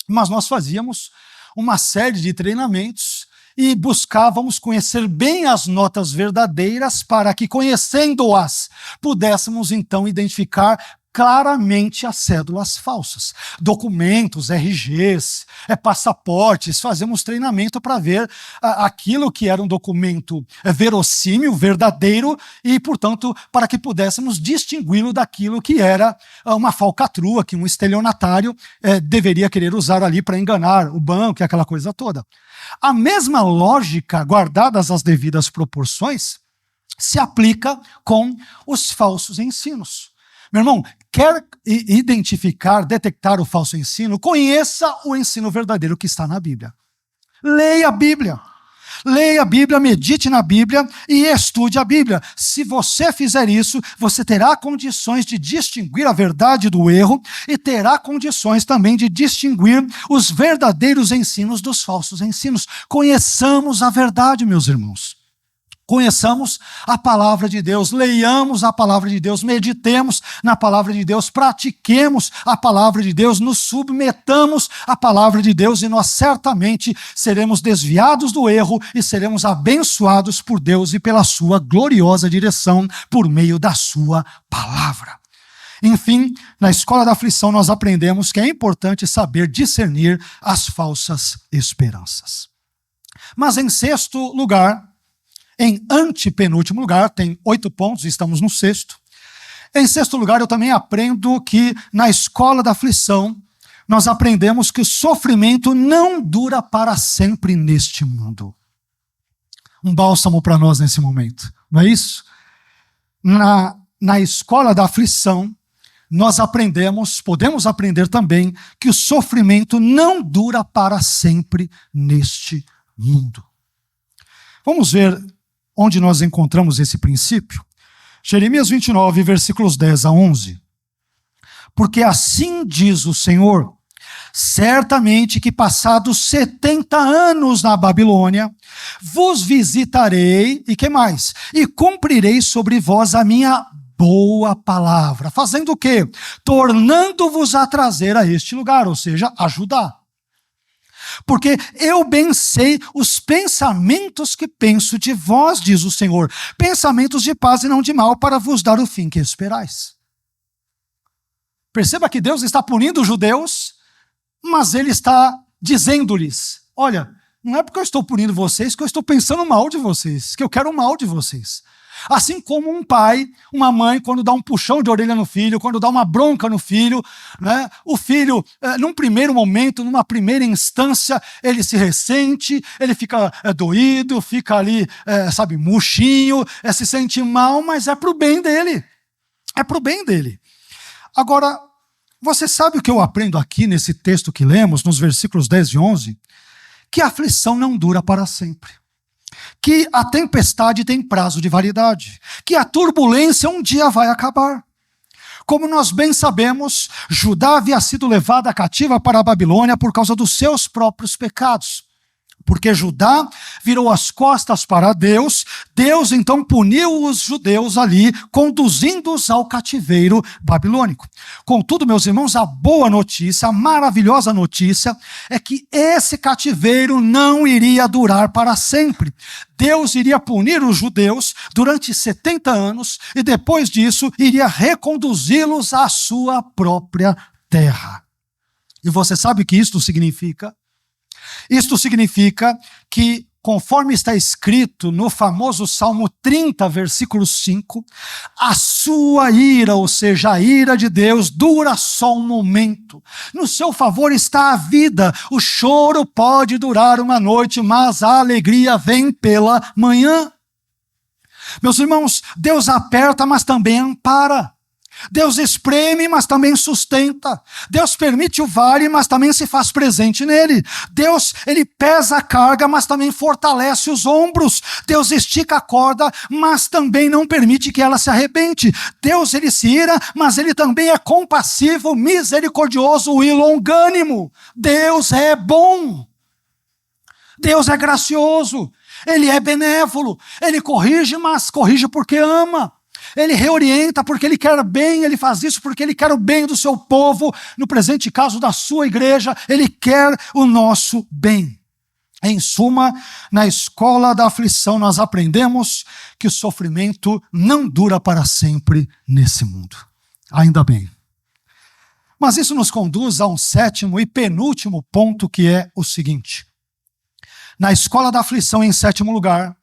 Mas nós fazíamos uma série de treinamentos e buscávamos conhecer bem as notas verdadeiras para que, conhecendo-as, pudéssemos então identificar claramente as cédulas falsas. Documentos, RGs, passaportes, fazemos treinamento para ver aquilo que era um documento verossímil, verdadeiro, e, portanto, para que pudéssemos distingui-lo daquilo que era uma falcatrua, que um estelionatário deveria querer usar ali para enganar o banco e aquela coisa toda. A mesma lógica, guardadas as devidas proporções, se aplica com os falsos ensinos. Meu irmão, quer identificar, detectar o falso ensino? Conheça o ensino verdadeiro que está na Bíblia. Leia a Bíblia. Leia a Bíblia, medite na Bíblia e estude a Bíblia. Se você fizer isso, você terá condições de distinguir a verdade do erro e terá condições também de distinguir os verdadeiros ensinos dos falsos ensinos. Conheçamos a verdade, meus irmãos. Conheçamos a palavra de Deus, leiamos a palavra de Deus, meditemos na palavra de Deus, pratiquemos a palavra de Deus, nos submetamos à palavra de Deus e nós certamente seremos desviados do erro e seremos abençoados por Deus e pela sua gloriosa direção por meio da sua palavra. Enfim, na escola da aflição nós aprendemos que é importante saber discernir as falsas esperanças. Mas em sexto lugar, em antepenúltimo lugar, tem 8 pontos, estamos no sexto. Em sexto lugar, eu também aprendo que na escola da aflição, nós aprendemos que o sofrimento não dura para sempre neste mundo. Um bálsamo para nós nesse momento, não é isso? Na escola da aflição, nós podemos aprender também que o sofrimento não dura para sempre neste mundo. Vamos ver onde nós encontramos esse princípio. Jeremias 29, versículos 10 a 11. Porque assim diz o Senhor, certamente que passados 70 anos na Babilônia, vos visitarei, e que mais? E cumprirei sobre vós a minha boa palavra. Fazendo o quê? Tornando-vos a trazer a este lugar, ou seja, ajudar. Porque eu bem sei os pensamentos que penso de vós, diz o Senhor, pensamentos de paz e não de mal, para vos dar o fim que esperais. Perceba que Deus está punindo os judeus, mas Ele está dizendo-lhes, olha, não é porque eu estou punindo vocês que eu estou pensando mal de vocês, que eu quero o mal de vocês. Assim como um pai, uma mãe, quando dá um puxão de orelha no filho, quando dá uma bronca no filho, né, o filho, num primeiro momento, numa primeira instância, ele se ressente, ele fica doído, fica ali, murchinho, se sente mal, mas é pro bem dele. É pro bem dele. Agora, você sabe o que eu aprendo aqui nesse texto que lemos, nos versículos 10 e 11? Que a aflição não dura para sempre. Que a tempestade tem prazo de validade, que a turbulência um dia vai acabar. Como nós bem sabemos, Judá havia sido levada cativa para a Babilônia por causa dos seus próprios pecados. Porque Judá virou as costas para Deus, Deus então puniu os judeus ali, conduzindo-os ao cativeiro babilônico. Contudo, meus irmãos, a boa notícia, a maravilhosa notícia, é que esse cativeiro não iria durar para sempre. Deus iria punir os judeus durante 70 anos e depois disso iria reconduzi-los à sua própria terra. E você sabe o que isto significa? Isto significa que, conforme está escrito no famoso Salmo 30, versículo 5, a sua ira, ou seja, a ira de Deus, dura só um momento. No seu favor está a vida. O choro pode durar uma noite, mas a alegria vem pela manhã. Meus irmãos, Deus aperta, mas também ampara. Deus espreme, mas também sustenta. Deus permite o vale, mas também se faz presente nele. Deus, ele pesa a carga, mas também fortalece os ombros. Deus estica a corda, mas também não permite que ela se arrebente. Deus, ele se ira, mas ele também é compassivo, misericordioso e longânimo. Deus é bom. Deus é gracioso. Ele é benévolo. Ele corrige, mas corrige porque ama. Ele reorienta porque ele quer bem, ele faz isso porque ele quer o bem do seu povo, no presente caso da sua igreja, ele quer o nosso bem. Em suma, na escola da aflição nós aprendemos que o sofrimento não dura para sempre nesse mundo. Ainda bem. Mas isso nos conduz a um sétimo e penúltimo ponto, que é o seguinte. Na escola da aflição, em sétimo lugar,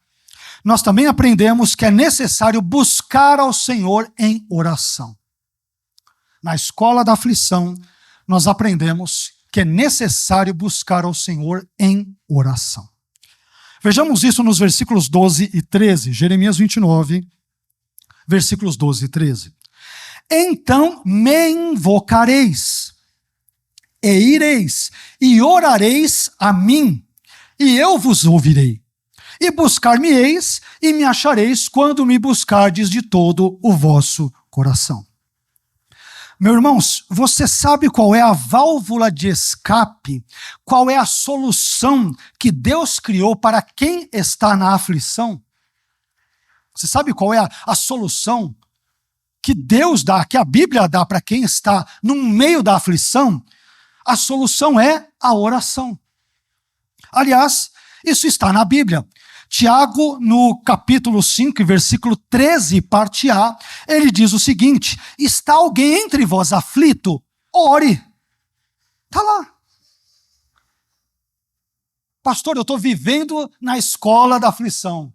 nós também aprendemos que é necessário buscar ao Senhor em oração. Na escola da aflição, nós aprendemos que é necessário buscar ao Senhor em oração. Vejamos isso nos versículos 12 e 13, Jeremias 29, versículos 12 e 13. Então me invocareis, e ireis, e orareis a mim, e eu vos ouvirei. E buscar-me-eis, e me achareis, quando me buscardes de todo o vosso coração. Meus irmãos, você sabe qual é a válvula de escape? Qual é a solução que Deus criou para quem está na aflição? Você sabe qual é a solução que Deus dá, que a Bíblia dá para quem está no meio da aflição? A solução é a oração. Aliás, isso está na Bíblia. Tiago, no capítulo 5, versículo 13, parte A, ele diz o seguinte: está alguém entre vós aflito? Ore. Está lá. Pastor, eu estou vivendo na escola da aflição.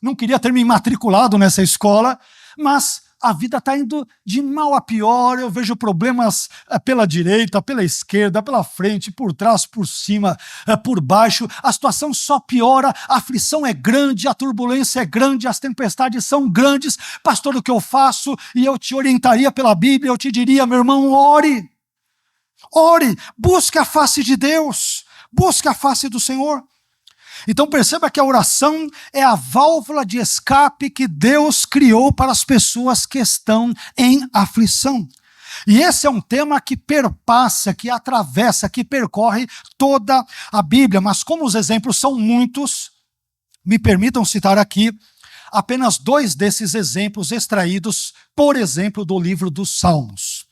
Não queria ter me matriculado nessa escola, mas a vida está indo de mal a pior. Eu vejo problemas pela direita, pela esquerda, pela frente, por trás, por cima, por baixo. A situação só piora, a aflição é grande, a turbulência é grande, as tempestades são grandes. Pastor, o que eu faço? E eu te orientaria pela Bíblia, eu te diria, meu irmão, ore. Ore, busque a face de Deus, busque a face do Senhor. Então perceba que a oração é a válvula de escape que Deus criou para as pessoas que estão em aflição. E esse é um tema que perpassa, que atravessa, que percorre toda a Bíblia. Mas como os exemplos são muitos, me permitam citar aqui apenas 2 desses exemplos extraídos, por exemplo, do livro dos Salmos.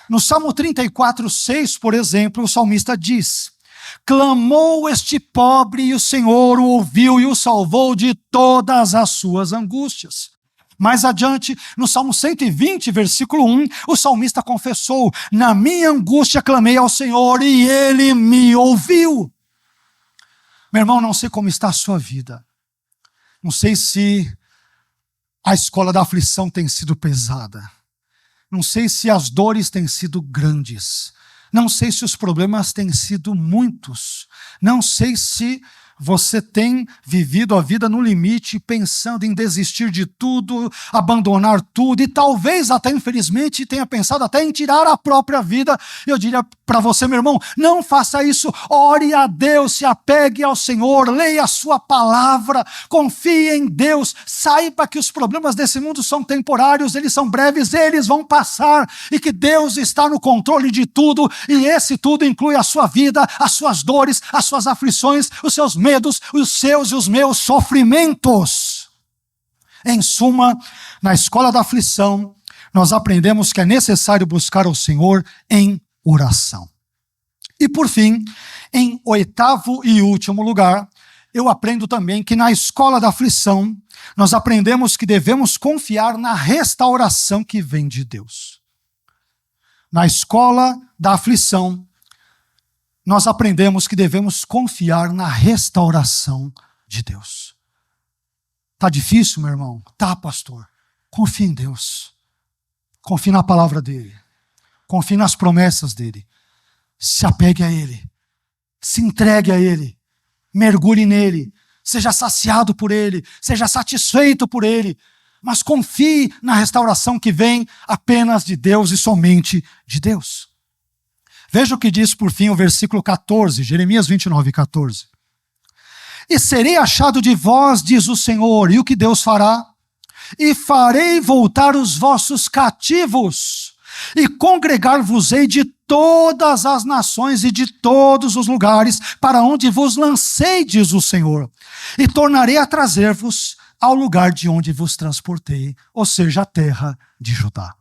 No Salmo 34:6, por exemplo, o salmista diz: clamou este pobre e o Senhor o ouviu e o salvou de todas as suas angústias. Mais adiante, no Salmo 120, versículo 1, o salmista confessou: na minha angústia clamei ao Senhor e ele me ouviu. Meu irmão, não sei como está a sua vida. Não sei se a escola da aflição tem sido pesada. Não sei se as dores têm sido grandes. Não sei se os problemas têm sido muitos. Não sei se você tem vivido a vida no limite, pensando em desistir de tudo, abandonar tudo, e talvez até, infelizmente, tenha pensado até em tirar a própria vida. Eu diria para você, meu irmão, não faça isso. Ore a Deus, se apegue ao Senhor, leia a sua palavra, confie em Deus, saiba que os problemas desse mundo são temporários, eles são breves, eles vão passar, e que Deus está no controle de tudo, e esse tudo inclui a sua vida, as suas dores, as suas aflições, os seus medos, os seus e os meus sofrimentos. Em suma, na escola da aflição, nós aprendemos que é necessário buscar ao Senhor em oração. E por fim, em 8º e último lugar, eu aprendo também que na escola da aflição, nós aprendemos que devemos confiar na restauração que vem de Deus. Na escola da aflição, nós aprendemos que devemos confiar na restauração de Deus. Tá difícil, meu irmão? Tá, pastor. Confie em Deus. Confie na palavra dele. Confie nas promessas dele. Se apegue a ele. Se entregue a ele. Mergulhe nele. Seja saciado por ele. Seja satisfeito por ele. Mas confie na restauração que vem apenas de Deus e somente de Deus. Veja o que diz por fim o versículo 14, Jeremias 29:14. E serei achado de vós, diz o Senhor, e o que Deus fará? E farei voltar os vossos cativos, e congregar-vos-ei de todas as nações e de todos os lugares para onde vos lancei, diz o Senhor, e tornarei a trazer-vos ao lugar de onde vos transportei, ou seja, a terra de Judá.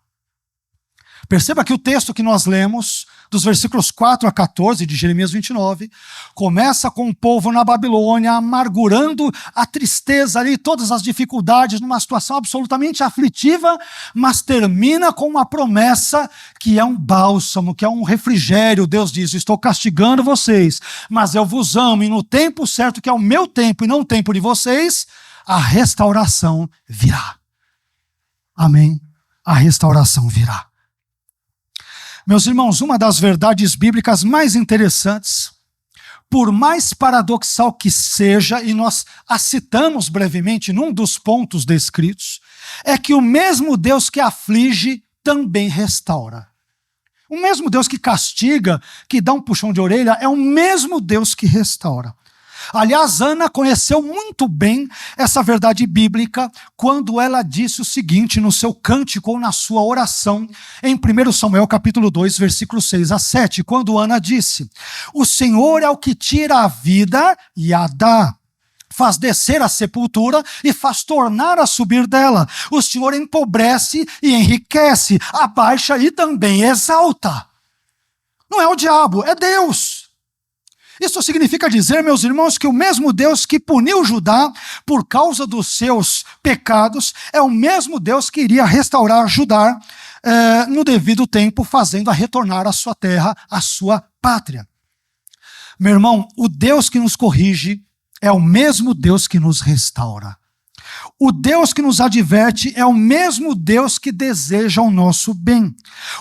Perceba que o texto que nós lemos, dos versículos 4 a 14 de Jeremias 29, começa com o povo na Babilônia amargurando a tristeza ali, todas as dificuldades, numa situação absolutamente aflitiva, mas termina com uma promessa que é um bálsamo, que é um refrigério. Deus diz: estou castigando vocês, mas eu vos amo, e no tempo certo, que é o meu tempo e não o tempo de vocês, a restauração virá. Amém? A restauração virá. Meus irmãos, uma das verdades bíblicas mais interessantes, por mais paradoxal que seja, e nós a citamos brevemente num dos pontos descritos, é que o mesmo Deus que aflige também restaura. O mesmo Deus que castiga, que dá um puxão de orelha, é o mesmo Deus que restaura. Aliás, Ana conheceu muito bem essa verdade bíblica quando ela disse o seguinte no seu cântico ou na sua oração, em 1 Samuel capítulo 2, versículos 6 a 7, quando Ana disse: o Senhor é o que tira a vida e a dá, faz descer a sepultura e faz tornar a subir dela. O Senhor empobrece e enriquece, abaixa e também exalta. Não é o diabo, é Deus. Isso significa dizer, meus irmãos, que o mesmo Deus que puniu Judá por causa dos seus pecados é o mesmo Deus que iria restaurar Judá no devido tempo, fazendo-a retornar à sua terra, à sua pátria. Meu irmão, o Deus que nos corrige é o mesmo Deus que nos restaura. O Deus que nos adverte é o mesmo Deus que deseja o nosso bem.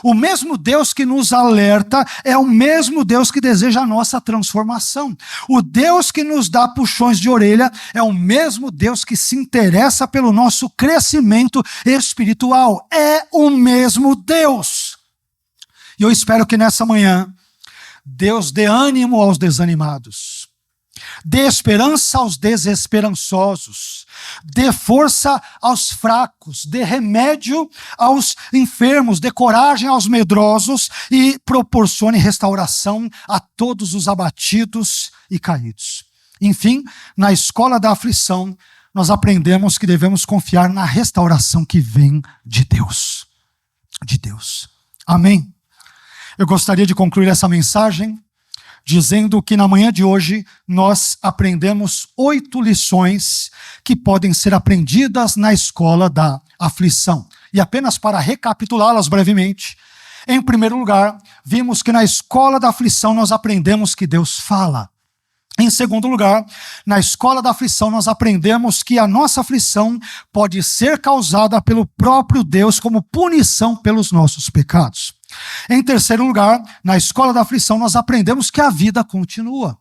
O mesmo Deus que nos alerta é o mesmo Deus que deseja a nossa transformação. O Deus que nos dá puxões de orelha é o mesmo Deus que se interessa pelo nosso crescimento espiritual. É o mesmo Deus. E eu espero que nessa manhã Deus dê ânimo aos desanimados, dê esperança aos desesperançosos, dê força aos fracos, dê remédio aos enfermos, dê coragem aos medrosos e proporcione restauração a todos os abatidos e caídos. Enfim, na escola da aflição, nós aprendemos que devemos confiar na restauração que vem de Deus. De Deus. Amém? Eu gostaria de concluir essa mensagem dizendo que na manhã de hoje nós aprendemos 8 lições que podem ser aprendidas na escola da aflição. E apenas para recapitulá-las brevemente, em primeiro lugar, vimos que na escola da aflição nós aprendemos que Deus fala. Em segundo lugar, na escola da aflição nós aprendemos que a nossa aflição pode ser causada pelo próprio Deus como punição pelos nossos pecados. Em terceiro lugar, na escola da aflição nós aprendemos que a vida continua.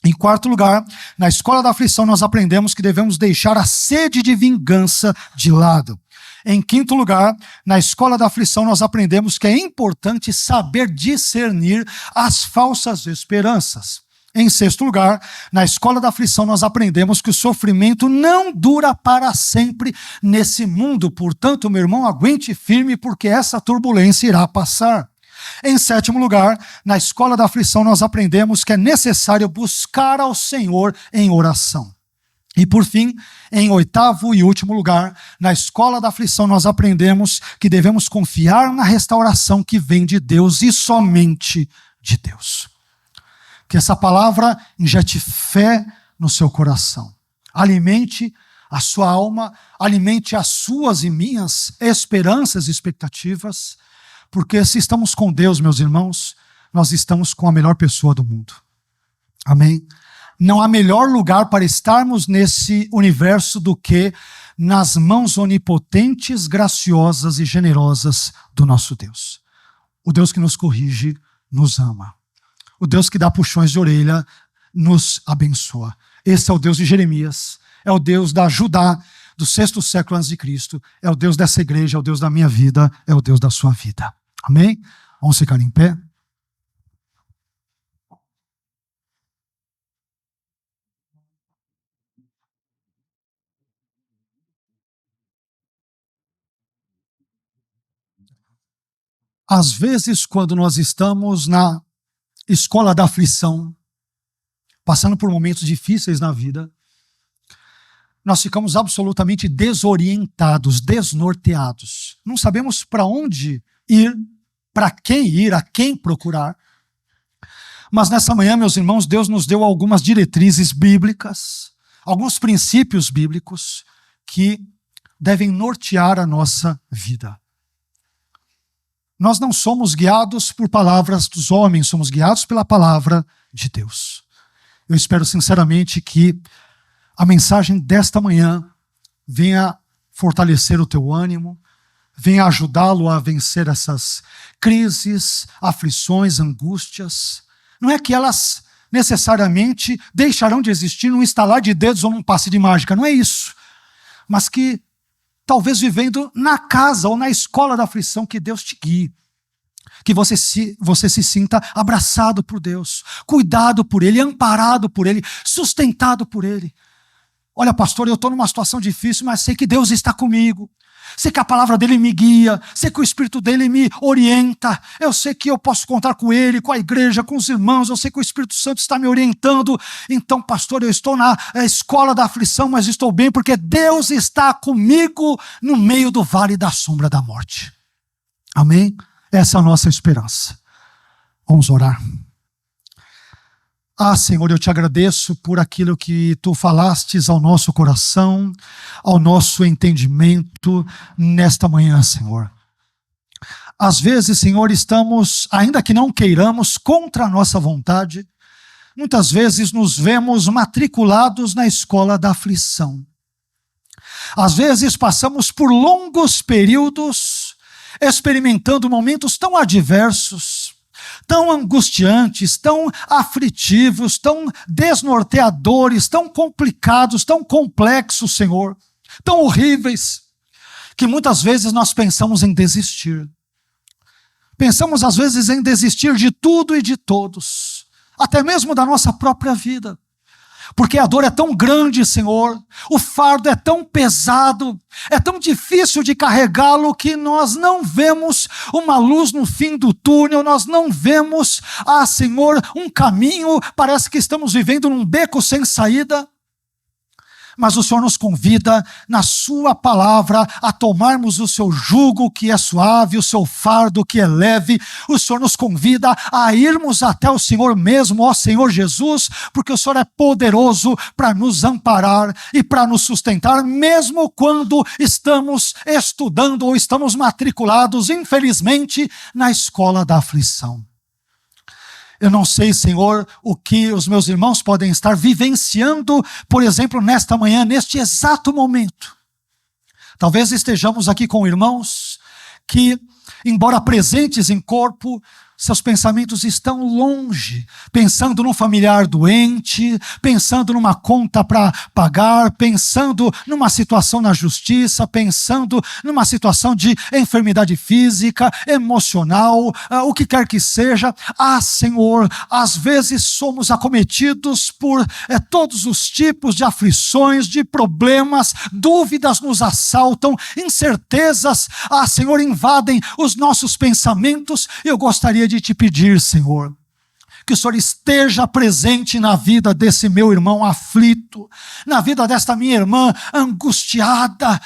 Em quarto lugar, na escola da aflição nós aprendemos que devemos deixar a sede de vingança de lado. Em quinto lugar, na escola da aflição nós aprendemos que é importante saber discernir as falsas esperanças. Em sexto lugar, na escola da aflição nós aprendemos que o sofrimento não dura para sempre nesse mundo. Portanto, meu irmão, aguente firme porque essa turbulência irá passar. Em sétimo lugar, na escola da aflição nós aprendemos que é necessário buscar ao Senhor em oração. E por fim, em oitavo e último lugar, na escola da aflição nós aprendemos que devemos confiar na restauração que vem de Deus e somente de Deus. Que essa palavra injete fé no seu coração. Alimente a sua alma, alimente as suas e minhas esperanças e expectativas, porque se estamos com Deus, meus irmãos, nós estamos com a melhor pessoa do mundo. Amém? Não há melhor lugar para estarmos nesse universo do que nas mãos onipotentes, graciosas e generosas do nosso Deus. O Deus que nos corrige, nos ama. O Deus que dá puxões de orelha nos abençoa. Esse é o Deus de Jeremias, é o Deus da Judá, do 6º século antes de Cristo, é o Deus dessa igreja, é o Deus da minha vida, é o Deus da sua vida. Amém? Vamos ficar em pé? Às vezes, quando nós estamos na escola da aflição, passando por momentos difíceis na vida, nós ficamos absolutamente desorientados, desnorteados. Não sabemos para onde ir, para quem ir, a quem procurar. Mas nessa manhã, meus irmãos, Deus nos deu algumas diretrizes bíblicas, alguns princípios bíblicos que devem nortear a nossa vida. Nós não somos guiados por palavras dos homens, somos guiados pela palavra de Deus. Eu espero sinceramente que a mensagem desta manhã venha fortalecer o teu ânimo, venha ajudá-lo a vencer essas crises, aflições, angústias. Não é que elas necessariamente deixarão de existir num estalar de dedos ou num passe de mágica, não é isso. Mas que talvez vivendo na casa ou na escola da aflição, que Deus te guie. Que você se sinta abraçado por Deus, cuidado por Ele, amparado por Ele, sustentado por Ele. Olha, pastor, eu estou numa situação difícil, mas sei que Deus está comigo. Sei que a palavra dele me guia, sei que o Espírito dele me orienta, eu sei que eu posso contar com ele, com a igreja, com os irmãos, eu sei que o Espírito Santo está me orientando. Então, pastor, eu estou na escola da aflição, mas estou bem porque Deus está comigo no meio do vale da sombra da morte. Amém? Essa é a nossa esperança. Vamos orar. Senhor, eu te agradeço por aquilo que tu falastes ao nosso coração, ao nosso entendimento nesta manhã, Senhor. Às vezes, Senhor, estamos, ainda que não queiramos, contra a nossa vontade. Muitas vezes nos vemos matriculados na escola da aflição. Às vezes passamos por longos períodos experimentando momentos tão adversos, tão angustiantes, tão aflitivos, tão desnorteadores, tão complicados, tão complexos, Senhor, tão horríveis, que muitas vezes nós pensamos em desistir. Pensamos às vezes em desistir de tudo e de todos, até mesmo da nossa própria vida. Porque a dor é tão grande, Senhor, o fardo é tão pesado, é tão difícil de carregá-lo que nós não vemos uma luz no fim do túnel, nós não vemos, Senhor, um caminho, parece que estamos vivendo num beco sem saída. Mas o Senhor nos convida, na sua palavra, a tomarmos o seu jugo que é suave, o seu fardo que é leve. O Senhor nos convida a irmos até o Senhor mesmo, ó Senhor Jesus, porque o Senhor é poderoso para nos amparar e para nos sustentar, mesmo quando estamos estudando ou estamos matriculados, infelizmente, na escola da aflição. Eu não sei, Senhor, o que os meus irmãos podem estar vivenciando, por exemplo, nesta manhã, neste exato momento. Talvez estejamos aqui com irmãos que, embora presentes em corpo, seus pensamentos estão longe, pensando num familiar doente, pensando numa conta para pagar, pensando numa situação na justiça, pensando numa situação de enfermidade física, emocional, o que quer que seja. Senhor, às vezes somos acometidos por todos os tipos de aflições, de problemas, dúvidas nos assaltam, incertezas, Senhor, invadem os nossos pensamentos. Eu gostaria de te pedir, Senhor, que o Senhor esteja presente na vida desse meu irmão aflito, na vida desta minha irmã angustiada.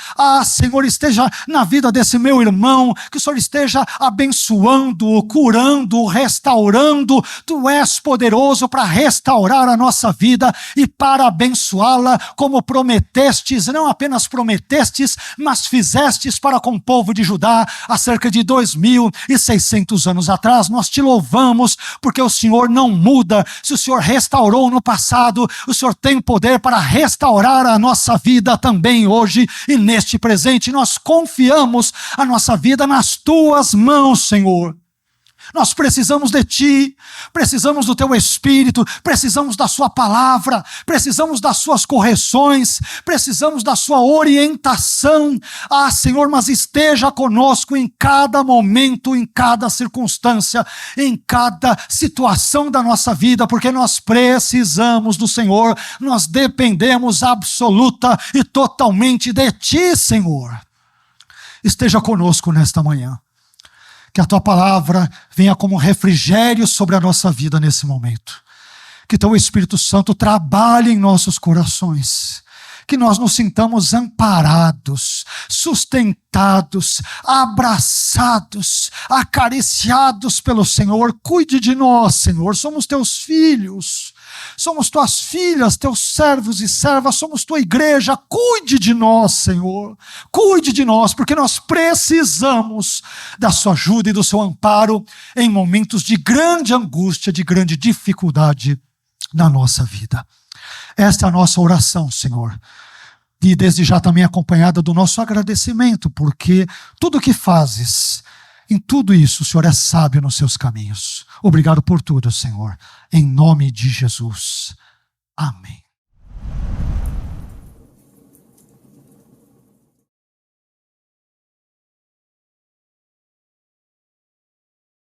Senhor, esteja na vida desse meu irmão, que o Senhor esteja abençoando, curando, restaurando. Tu és poderoso para restaurar a nossa vida e para abençoá-la, como prometestes, não apenas prometestes, mas fizestes para com o povo de Judá há cerca de 2.600 anos atrás. Nós te louvamos porque o Senhor não muda. Se o Senhor restaurou no passado, o Senhor tem poder para restaurar a nossa vida também hoje e neste presente. Nós confiamos a nossa vida nas tuas mãos, Senhor. Nós precisamos de Ti, precisamos do Teu Espírito, precisamos da Sua palavra, precisamos das Suas correções, precisamos da Sua orientação. Senhor, mas esteja conosco em cada momento, em cada circunstância, em cada situação da nossa vida, porque nós precisamos do Senhor, nós dependemos absoluta e totalmente de Ti, Senhor. Esteja conosco nesta manhã. Que a Tua palavra venha como refrigério sobre a nossa vida nesse momento. Que Teu Espírito Santo trabalhe em nossos corações. que nós nos sintamos amparados, sustentados, abraçados, acariciados pelo Senhor. Cuide de nós, Senhor, somos teus filhos, somos tuas filhas, teus servos e servas, somos tua igreja. Cuide de nós, Senhor, cuide de nós, porque nós precisamos da sua ajuda e do seu amparo em momentos de grande angústia, de grande dificuldade na nossa vida. Esta é a nossa oração, Senhor, e desde já também acompanhada do nosso agradecimento, porque tudo o que fazes, em tudo isso, o Senhor é sábio nos seus caminhos. Obrigado por tudo, Senhor, em nome de Jesus. Amém.